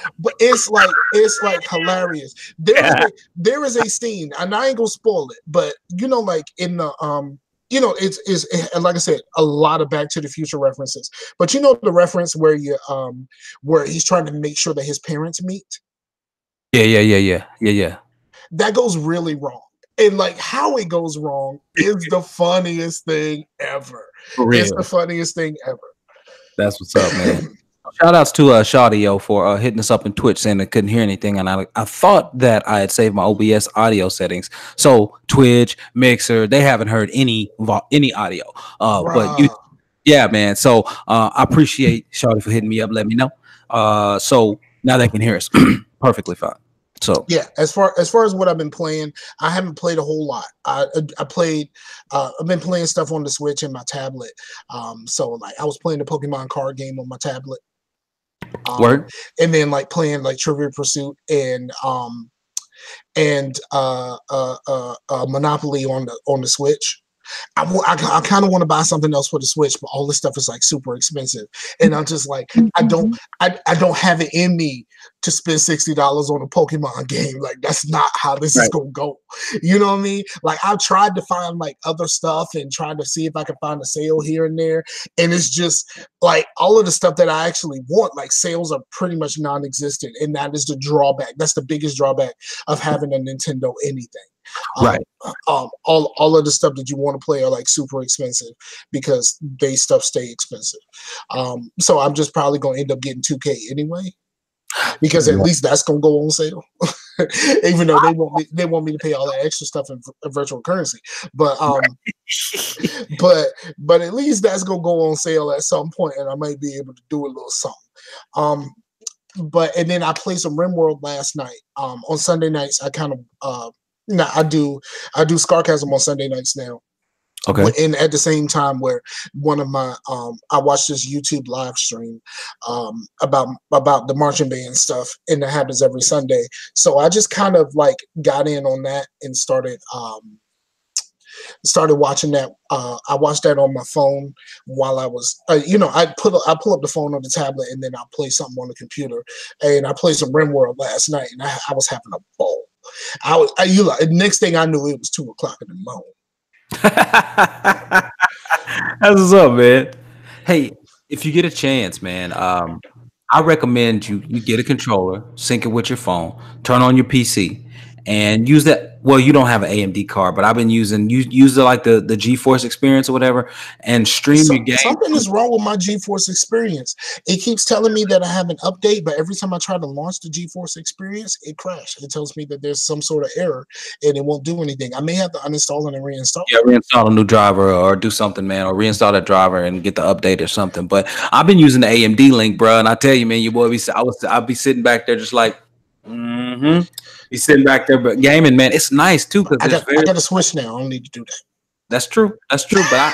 hilarious. There is a scene, and I ain't gonna spoil it, but like in the it's like I said, a lot of Back to the Future references. But the reference where where he's trying to make sure that his parents meet. Yeah. That goes really wrong. And like how it goes wrong is the funniest thing ever. It's the funniest thing ever. That's what's up, man. Shout outs to Shaudio for hitting us up in Twitch saying they couldn't hear anything, and I thought that I had saved my OBS audio settings. So Twitch, Mixer, they haven't heard any audio. But you, Bruh. yeah, man. So I appreciate Shaudio for hitting me up, let me know. So now they can hear us perfectly fine. So yeah, as far as what I've been playing, I haven't played a whole lot. I played, I've been playing stuff on the Switch and my tablet. So like I was playing the Pokemon card game on my tablet. Word. And then like playing like Trivial Pursuit and Monopoly on the Switch. I kind of want to buy something else for the Switch, but all this stuff is like super expensive, and I'm just like I don't have it in me to spend $60 on a Pokemon game. Like that's not how this is gonna go. You know what I mean? Like I've tried to find like other stuff and tried to see if I can find a sale here and there, and it's just like all of the stuff that I actually want. Like sales are pretty much non-existent, and that is the drawback. That's the biggest drawback of having a Nintendo anything. Right. All of the stuff that you want to play are like super expensive because they stuff stay expensive. So I'm just probably gonna end up getting 2K anyway, because at least that's gonna go on sale. Even though they want me to pay all that extra stuff in virtual currency, but but at least that's gonna go on sale at some point, and I might be able to do a little something. And then I played some RimWorld last night. On Sunday nights, I kind of I do Scarcasm on Sunday nights now. Okay. And at the same time, where one of my I watched this YouTube live stream about the marching band stuff, and that happens every Sunday. So I just kind of like got in on that and started watching that. I watched that on my phone while I was, I pull up the phone on the tablet, and then I'll play something on the computer. And I played some RimWorld last night, and I was having a ball. Next thing I knew, it was 2:00 in the morning. That's what's up, man. Hey, if you get a chance, man, I recommend you get a controller, sync it with your phone, turn on your PC, and use that. Well, you don't have an AMD card, but I've been using use like the GeForce experience or whatever, and stream your game. Something is wrong with my GeForce experience. It keeps telling me that I have an update, but every time I try to launch the GeForce experience, it crashes. It tells me that there's some sort of error and it won't do anything. I may have to uninstall it and reinstall. Yeah, reinstall a new driver or do something, man, or reinstall that driver and get the update or something. But I've been using the AMD link, bro, and I tell you, man, your boy I'll be sitting back there just like, He's sitting back there, but gaming, man, it's nice too because I got a Switch now. I don't need to do that. That's true. But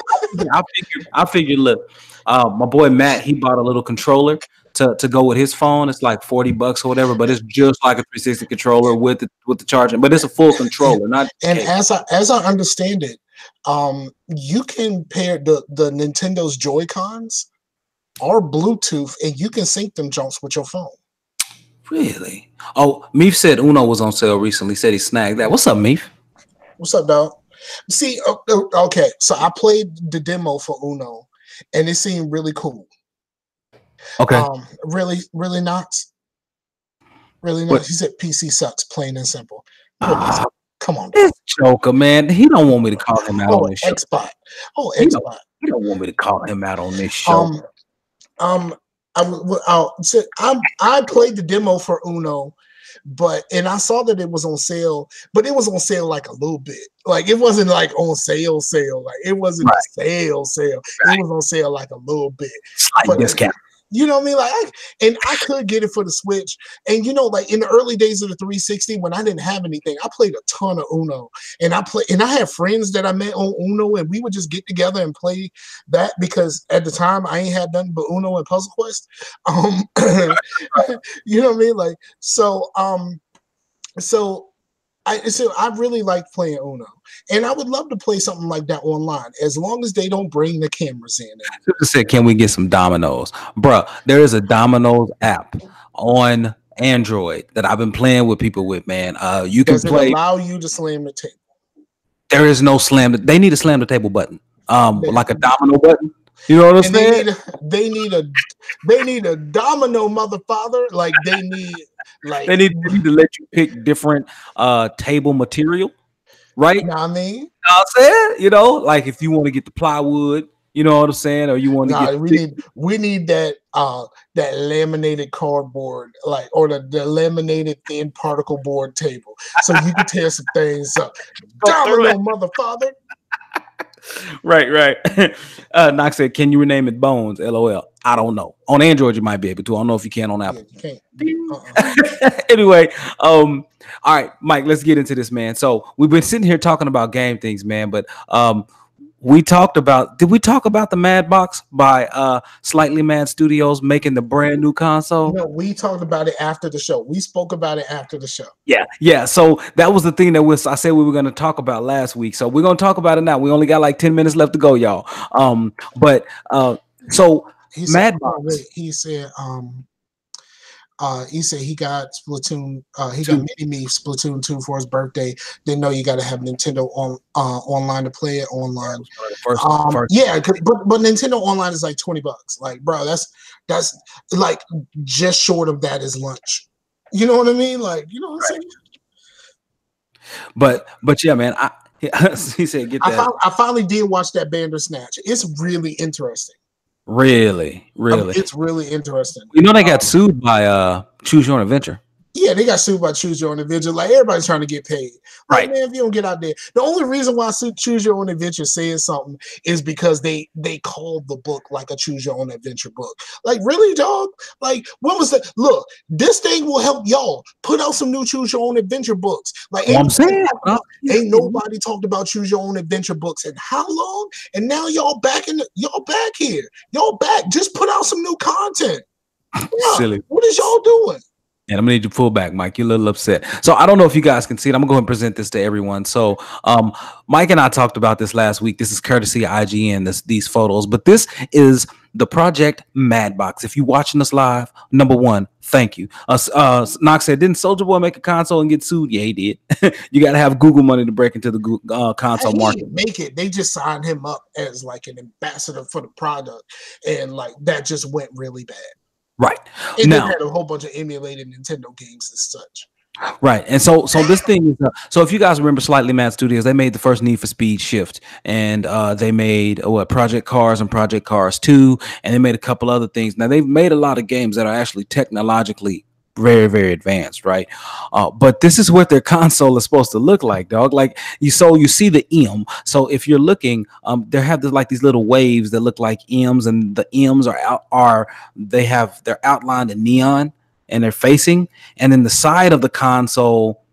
I figured, look, my boy Matt, he bought a little controller to go with his phone. It's like $40 or whatever, but it's just like a 360 controller with the charging, but it's a full controller, not. And as I understand it, you can pair the Nintendo's Joy-Cons or Bluetooth, and you can sync them jumps with your phone. Really? Oh, Meef said Uno was on sale recently. Said he snagged that. What's up, Meef? What's up, dog? See, okay, so I played the demo for Uno, and it seemed really cool. Okay. Really not. Really not. What? He said PC sucks, plain and simple. Come on, this Joker, man. He don't want me to call him out on this show. Xbot. Xbot. He don't want me to call him out on this show. I played the demo for Uno, and I saw that it was on sale, but it was on sale like a little bit. Like it wasn't like on sale. Like it wasn't a sale. Right. It was on sale like a little bit. Slight discount. You know what I mean? Like, I could get it for the Switch. And like in the early days of the 360, when I didn't have anything, I played a ton of Uno. And I had friends that I met on Uno, and we would just get together and play that because at the time I ain't had nothing but Uno and Puzzle Quest. You know what I mean? Like so I really like playing Uno, and I would love to play something like that online, as long as they don't bring the cameras in. I said, can we get some dominoes, bruh? There is a dominoes app on Android that I've been playing with people with, man. You can play. Allow you to slam the table. There is no slam. They need a slam the table button, like a domino button. You know what I'm saying? They need a domino, motherfather. Like they need to let you pick different table material, right? You know what I mean? You know what I'm saying? Like if you want to get the plywood, you know what I'm saying, or you want to get we need that that laminated cardboard, like, or the laminated thin particle board table, so you can tear some things up. Domino, motherfucker. Right. Knox said, "Can you rename it Bones?" LOL. I don't know. On Android, you might be able to. I don't know if you can on Apple. Yeah, you can't. Anyway, all right, Mike, let's get into this, man. So we've been sitting here talking about game things, man, but did we talk about the Mad Box by Slightly Mad Studios making the brand new console? No, we talked about it after the show. We spoke about it after the show. Yeah. So that was the thing I said we were going to talk about last week. So we're going to talk about it now. We only got like 10 minutes left to go, y'all. So he Mad said, Box. He said he got Splatoon. He got Mini-Me Splatoon 2 for his birthday. Didn't know you got to have Nintendo online to play it online. Yeah, but Nintendo Online is like $20. Like, bro, that's like just short of that is lunch. You know what I mean? Like, you know what I'm saying? But yeah, man. He said, "Get that." I finally did watch that Bandersnatch. It's really interesting. Really? It's really interesting. You know, they got sued by Choose Your Own Adventure. Yeah, they got sued by Choose Your Own Adventure. Like, everybody's trying to get paid. Like, man, if you don't get out there, the only reason why Choose Your Own Adventure says something is because they called the book like a Choose Your Own Adventure book. Like, really, dog? Like, when was that? Look, this thing will help y'all put out some new Choose Your Own Adventure books. Like, ain't nobody talked about Choose Your Own Adventure books in how long? And now y'all back here. Y'all back. Just put out some new content. Yeah, silly. What is y'all doing? And I'm gonna need you to pull back, Mike. You're a little upset. So I don't know if you guys can see it. I'm gonna go ahead and present this to everyone. So Mike and I talked about this last week. This is courtesy of IGN, these photos, but this is the Project Mad Box. If you're watching us live, number one, thank you. Knox said, "Didn't Soulja Boy make a console and get sued?" Yeah, he did. You got to have Google money to break into the console market. Make it. They just signed him up as like an ambassador for the product, and like that just went really bad. Right. And now, they had a whole bunch of emulated Nintendo games and such. Right. And so this thing is so if you guys remember Slightly Mad Studios, they made the first Need for Speed Shift, and they made Project Cars and Project Cars 2, and they made a couple other things. Now they've made a lot of games that are actually technologically very, very advanced, right? But this is what their console is supposed to look like, dog. Like you see the M. So if you're looking, they have these little waves that look like M's, and the M's they're outlined in neon and they're facing, and then the side of the console,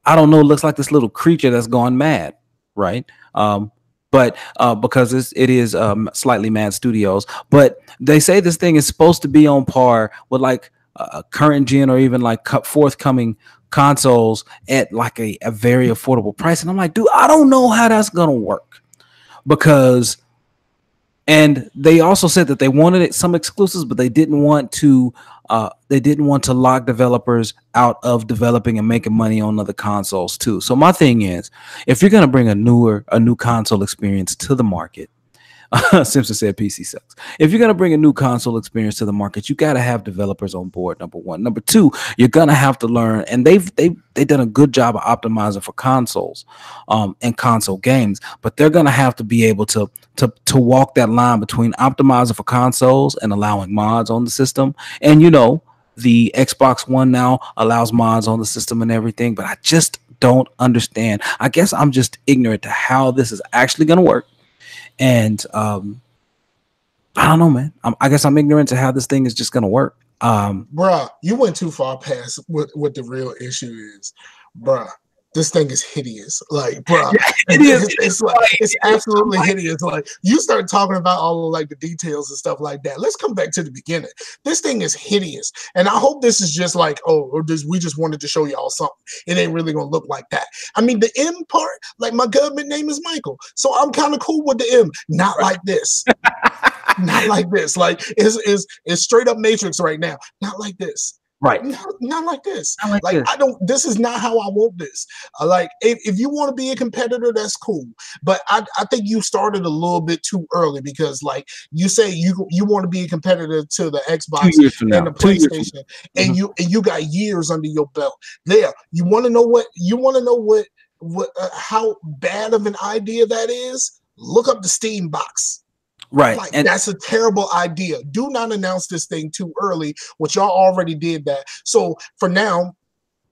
I don't know, it looks like this little creature that's gone mad, right? But because it is Slightly Mad Studios, but they say this thing is supposed to be on par with like current gen or even like forthcoming consoles at like a very affordable price. And I'm like, dude, I don't know how that's gonna work, because, and they also said that they wanted some exclusives, but they didn't want to lock developers out of developing and making money on other consoles too. So my thing is, if you're gonna bring a new console experience to the market, Simpson said PC sucks. If you're gonna bring a new console experience to the market, you gotta have developers on board. Number one. Number two, you're gonna have to learn, and they've done a good job of optimizing for consoles, and console games. But they're gonna have to be able to walk that line between optimizing for consoles and allowing mods on the system. And you know, the Xbox One now allows mods on the system and everything. But I just don't understand. I guess I'm just ignorant to how this is actually gonna work. And I don't know, man. I guess I'm ignorant to how this thing is just gonna work. Bruh, you went too far past what the real issue is, bruh. This thing is hideous. Like, bruh, it's absolutely hideous. Like, you start talking about all of like the details and stuff like that. Let's come back to the beginning. This thing is hideous, and I hope this is just like, we just wanted to show y'all something. It ain't really gonna look like that. I mean, the M part, like, my government name is Michael, so I'm kind of cool with the M. Not like this. Not like this. Like, it's straight up Matrix right now. Not like this. Right. Not like this. This is not how I want this. Like, if you want to be a competitor, that's cool. But I think you started a little bit too early, because like you say you want to be a competitor to the Xbox and the PlayStation, and you got years under your belt. There. You want to know what how bad of an idea that is? Look up the Steam box. Right. Like, that's a terrible idea. Do not announce this thing too early, which y'all already did that. So for now,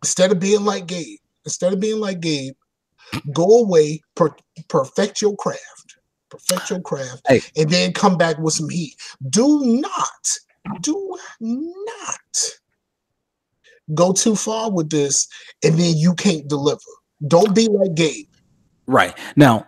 instead of being like Gabe, go away, perfect your craft, Hey, and then come back with some heat. Do not go too far with this, and then you can't deliver. Don't be like Gabe. right. Now,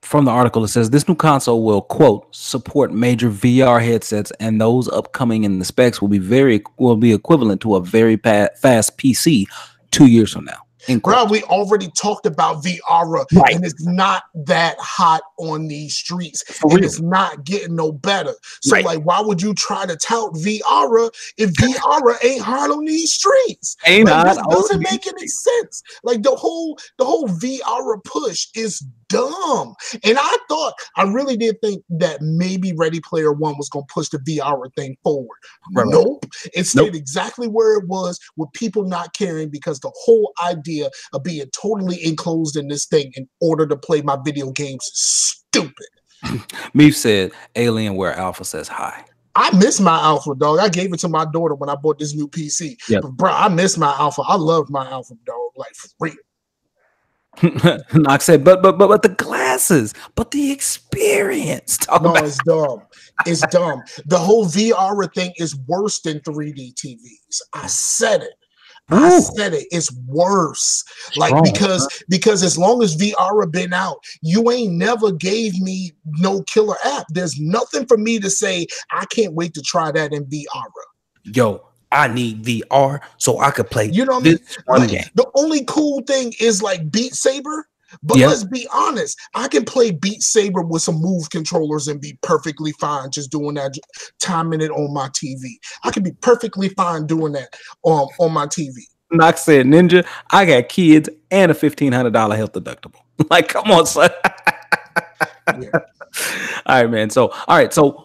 from the article, it says this new console will, quote, support major VR headsets, and those upcoming in the specs will be equivalent to a very fast PC 2 years from now. Bro, we already talked about VR, right. and it's not that hot on these streets, For and real. it's not getting no better. So, Right. like, why would you try to tout VR if VR ain't hot on these streets? Ain't Like, hot this on doesn't these make any sense. Like, the whole VR push is dumb. And I really did think that maybe Ready Player One was going to push the VR thing forward. Right. Nope. It stayed exactly where it was, with people not caring, because the whole idea of being totally enclosed in this thing in order to play my video games is stupid. Meef said Alienware Alpha says hi. I miss my Alpha, dog. I gave it to my daughter when I bought this new PC. Yep. But bro, I miss my Alpha. I love my Alpha, dog. Like, for real. Knox said, but the glasses, but the experience. It's dumb. It's dumb. The whole VR thing is worse than 3D TVs. I said it. It's worse. Like, because as long as VR been out, you ain't never gave me no killer app. There's nothing for me to say I can't wait to try that in VR. Yo, I need VR so I could play. You know what I mean? Like, the only cool thing is like Beat Saber. But let's be honest, I can play Beat Saber with some Move controllers and be perfectly fine just doing that, timing it on my TV. I can be perfectly fine doing that on my TV. Knox said, Ninja, I got kids and a $1,500 health deductible. Like, come on, son. Yeah. All right, man. So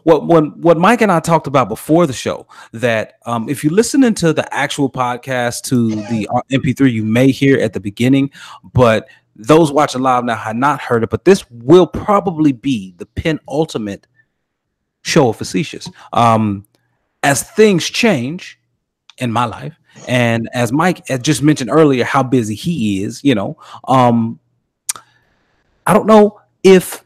what Mike and I talked about before the show, that if you listen into the actual podcast to the MP3, you may hear at the beginning, but those watching live now had not heard it. But this will probably be the penultimate show of Facetious. As things change in my life, and as Mike had just mentioned earlier, how busy he is, I don't know if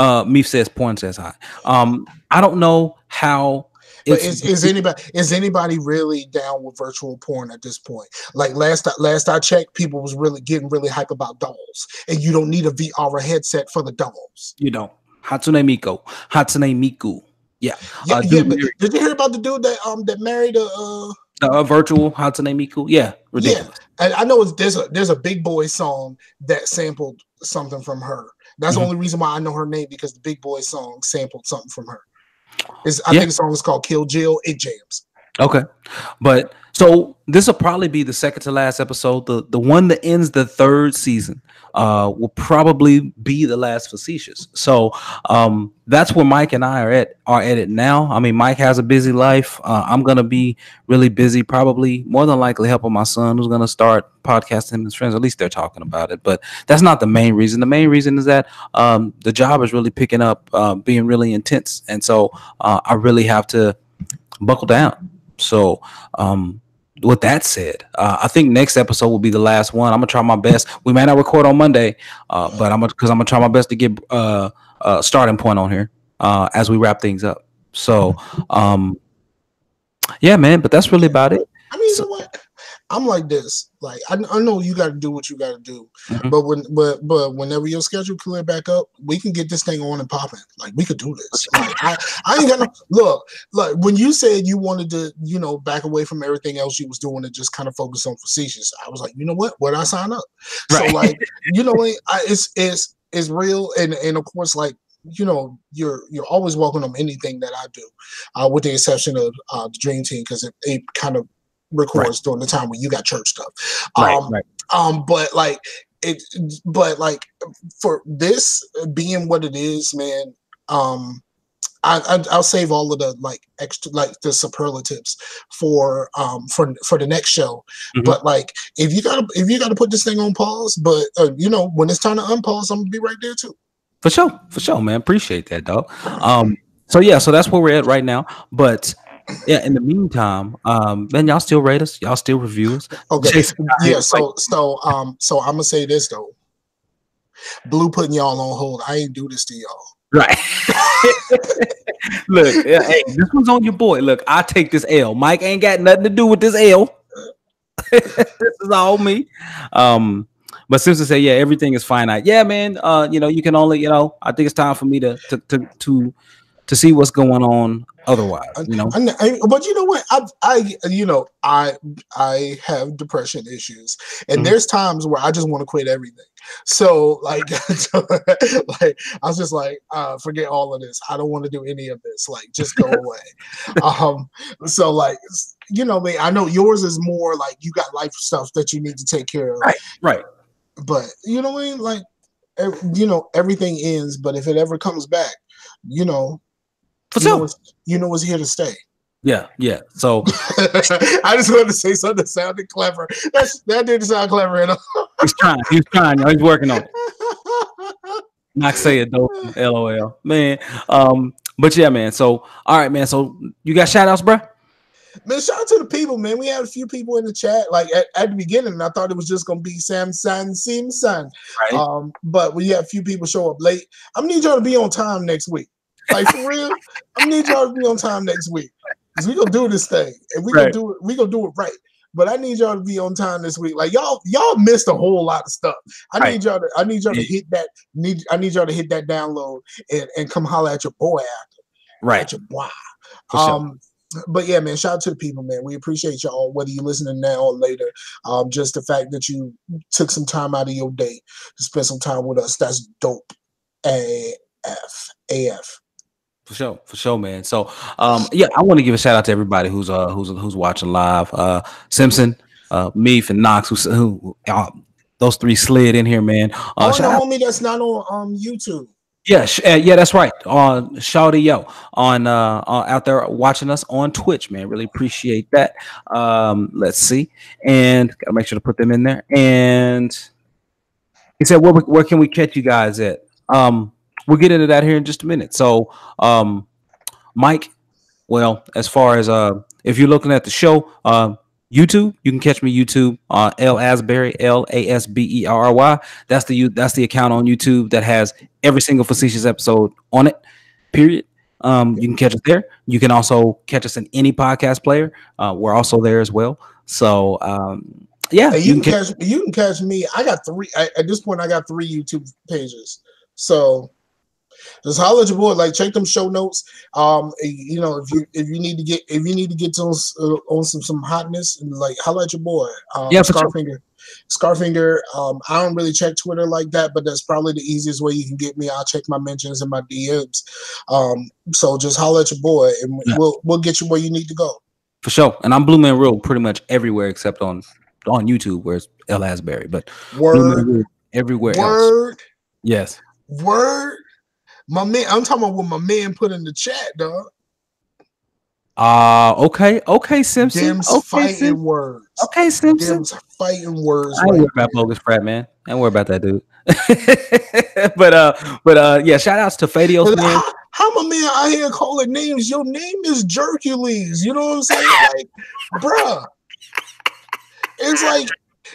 Meef says porn says hi. I don't know how. But is anybody really down with virtual porn at this point? Like, last I checked, people was really getting really hype about dolls, and you don't need a VR headset for the dolls. You don't. Hatsune Miku. Yeah. But did you hear about the dude that married a virtual Hatsune Miku? Yeah, ridiculous. Yeah, and I know there's a Big Boy song that sampled something from her. That's the only reason why I know her name, because the Big Boy song sampled something from her. I think the song is called Kill Jill. It jams. Okay. But so this will probably be the second to last episode. The one that ends the third season will probably be the last Facetious. So that's where Mike and I are at it now. I mean, Mike has a busy life. I'm gonna be really busy, probably more than likely helping my son, who's gonna start podcasting him and his friends. At least they're talking about it. But that's not the main reason. The main reason is that the job is really picking up, being really intense. And so I really have to buckle down. So with that said, I think next episode will be the last one. I'm gonna try my best. We may not record on Monday, but I'm gonna try my best to get a starting point on here as we wrap things up. So yeah, man, but that's really about it. I mean, you know what? I'm like this. Like, I know you got to do what you got to do, but whenever your schedule clear back up, we can get this thing on and popping. Like, we could do this. Like, I ain't got no look. Like, when you said you wanted to, back away from everything else you was doing and just kind of focus on Facetious, I was like, you know what? Where'd I sign up? Right. So, like, it's real, and of course, like, you're always welcome on anything that I do, with the exception of the Dream Team, because it kind of records during the time when you got church stuff. But like for this being what it is, man, I'll save all of the like extra, like the superlatives for the next show. But like, if you gotta put this thing on pause, but when it's time to unpause, I'm gonna be right there too. For sure, man. Appreciate that, dog. So yeah, so that's where we're at right now. But yeah, in the meantime, man, y'all still rate us, y'all still review us. Okay, Jason got yeah. here like So I'm gonna say this though. Blue putting y'all on hold. I ain't do this to y'all. right. Look, hey, this one's on your boy. Look, I take this L. Mike ain't got nothing to do with this L. This is all me. But Simpson said, yeah, everything is finite. Yeah, man. You can only, I think it's time for me to see what's going on otherwise, But you know what? I have depression issues, and Mhm. there's times where I just want to quit everything. So like, like I was just like, forget all of this. I don't want to do any of this. Like, just go away. So like, man, I know yours is more like you got life stuff that you need to take care of. Right. But you know what I mean? Like, everything ends, but if it ever comes back, For sure. It's here to stay. Yeah. So I just wanted to say something that sounded clever. That didn't sound clever at all. he's trying. He's working on it. Not say it though. LOL, man. But yeah, man. So all right, man. So you got shout outs, bro? Man, shout out to the people, man. We had a few people in the chat. Like at the beginning, I thought it was just gonna be Simpson. Right. But we had a few people show up late. I'm gonna need y'all to be on time next week. Like for real, I'm gonna need y'all to be on time next week. Because we gonna do this thing. And we gonna do it right. But I need y'all to be on time this week. Like y'all missed a whole lot of stuff. I need y'all to hit that. I need y'all to hit that download and come holler at your boy after. Right. At your boy. Sure. But yeah, man, shout out to the people, man. We appreciate y'all, whether you're listening now or later. Just the fact that you took some time out of your day to spend some time with us. That's dope. AF. For sure, man. So, yeah, I want to give a shout out to everybody who's watching live. Simpson, Meef, and Knox, who those three slid in here, man. The homie that's not on YouTube. Yeah, that's right. Shawty Yo on out there watching us on Twitch, man. Really appreciate that. Let's see, and gotta make sure to put them in there. And he said, "Where can we catch you guys at?" We'll get into that here in just a minute. So, Mike, well, as far as if you're looking at the show, YouTube, you can catch me YouTube, L Asbury, LASBERRY. That's the account on YouTube that has every single Facetious episode on it. Period. You can catch us there. You can also catch us in any podcast player. We're also there as well. So yeah, hey, you can catch me. I got three at this point. I got 3 YouTube pages. So just holler at your boy. Like, check them show notes. If you need to get on some hotness, and like holler at your boy. Scarfinger. Scarfinger. I don't really check Twitter like that, but that's probably the easiest way you can get me. I'll check my mentions and my DMs. So just holler at your boy, and we'll get you where you need to go. For sure. And I'm Blue Man Real pretty much everywhere except on YouTube, where it's L Asbury, but Word everywhere else. Yes. Word. My man, I'm talking about what my man put in the chat, dog. Okay, Simpson. Them's fighting words. Okay, Simpson. Them's fighting words. I ain't worried about bogus frat, man. I ain't worried about that dude. but yeah, shout outs to Facetious, man. How my man out here calling names? Your name is Jercules. You know what I'm saying? Like, bruh.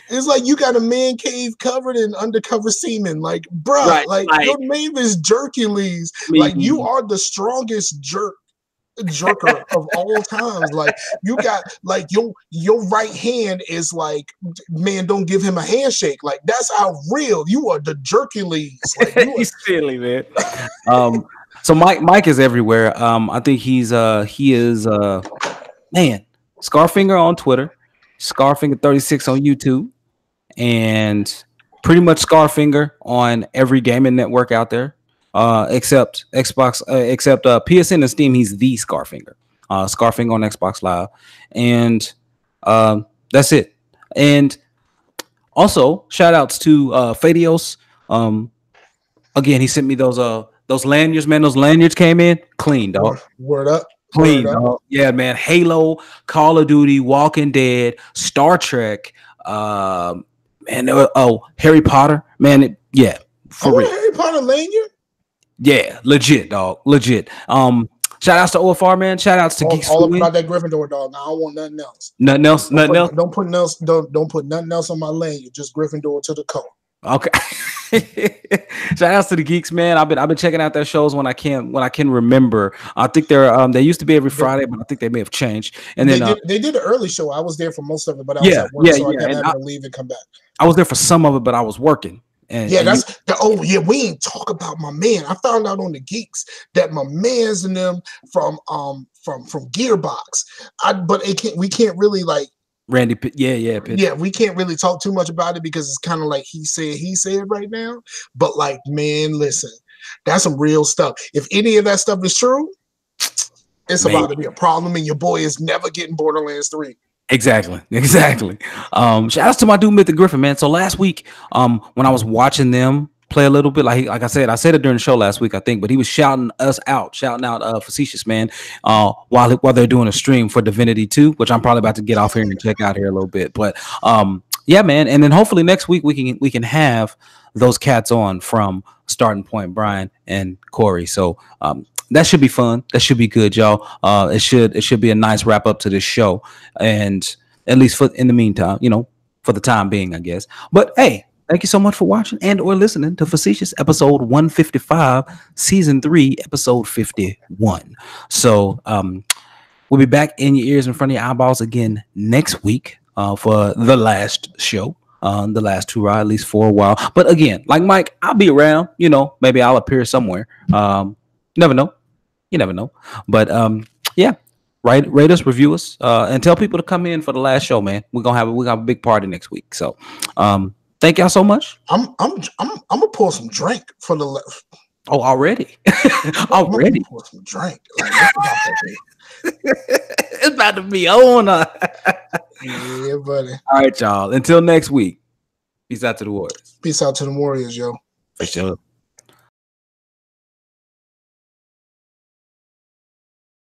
It's like you got a man cave covered in undercover semen. Like, bruh, right, your name is Jercules. Like, you are the strongest jerker of all times. Like, you got like your right hand is like, man, don't give him a handshake. Like, that's how real you are. The Jercules. Like, he's silly, man. So Mike is everywhere. I think he is man, Scarfinger on Twitter, Scarfinger36 on YouTube, and pretty much Scarfinger on every gaming network out there, except Xbox, except PSN and Steam. He's the Scarfinger. Scarfinger on Xbox Live, and that's it. And also shout outs to Facetious. Again, he sent me those lanyards, man. Those lanyards came in clean, dog. Word up. Clean, dog. Yeah, man. Halo, Call of Duty, Walking Dead, Star Trek, Harry Potter, man. For real. Harry Potter lanyard. Yeah, legit, dog. Legit. Shout outs to OFR, man. Shout outs to Geeks all Who Win. about that Gryffindor, dog. I don't want nothing else. Nothing else. Nothing else. Don't put nothing else on my lane. Just Gryffindor to the core. Okay. Shout outs to the Geeks, man. I've been checking out their shows when I can remember. I think they used to be every Friday, but I think they may have changed. And then they did an early show. I was there for most of it, but I was at work, so I kept having to leave and come back. I was there for some of it, but I was working. We ain't talk about my man. I found out on the Geeks that my man's in them from Gearbox. We can't really like Randy Pitt, yeah, we can't really talk too much about it because it's kind of like he said right now. But like, man, listen, that's some real stuff. If any of that stuff is true, it's about to be a problem, and your boy is never getting Borderlands 3. Exactly. Shout outs to my dude Mythic Griffin, man. So last week, when I was watching them play a little bit, like I said it during the show last week, I think, but he was shouting out Facetious, man, while they're doing a stream for Divinity 2, which I'm probably about to get off here and check out here a little bit. But yeah, man, and then hopefully next week we can have those cats on from Starting Point, Brian and Corey. So that should be fun. That should be good, y'all. It should be a nice wrap up to this show, and at least in the meantime, for the time being, I guess. But hey, thank you so much for watching and or listening to Facetious episode 155, season 3, episode 51. So we'll be back in your ears, in front of your eyeballs again next week for the last show. The last two, at least for a while. But again, like Mike, I'll be around. Maybe I'll appear somewhere. Never know. You never know. But yeah, rate us, review us, and tell people to come in for the last show, man. We're gonna have a big party next week. So thank y'all so much. I'm gonna pour some drink for the left. Oh, already? Already? Pour some drink. Like, it's about to be on. Yeah, buddy. All right, y'all. Until next week. Peace out to the Warriors. Peace out to the Warriors, yo. For sure.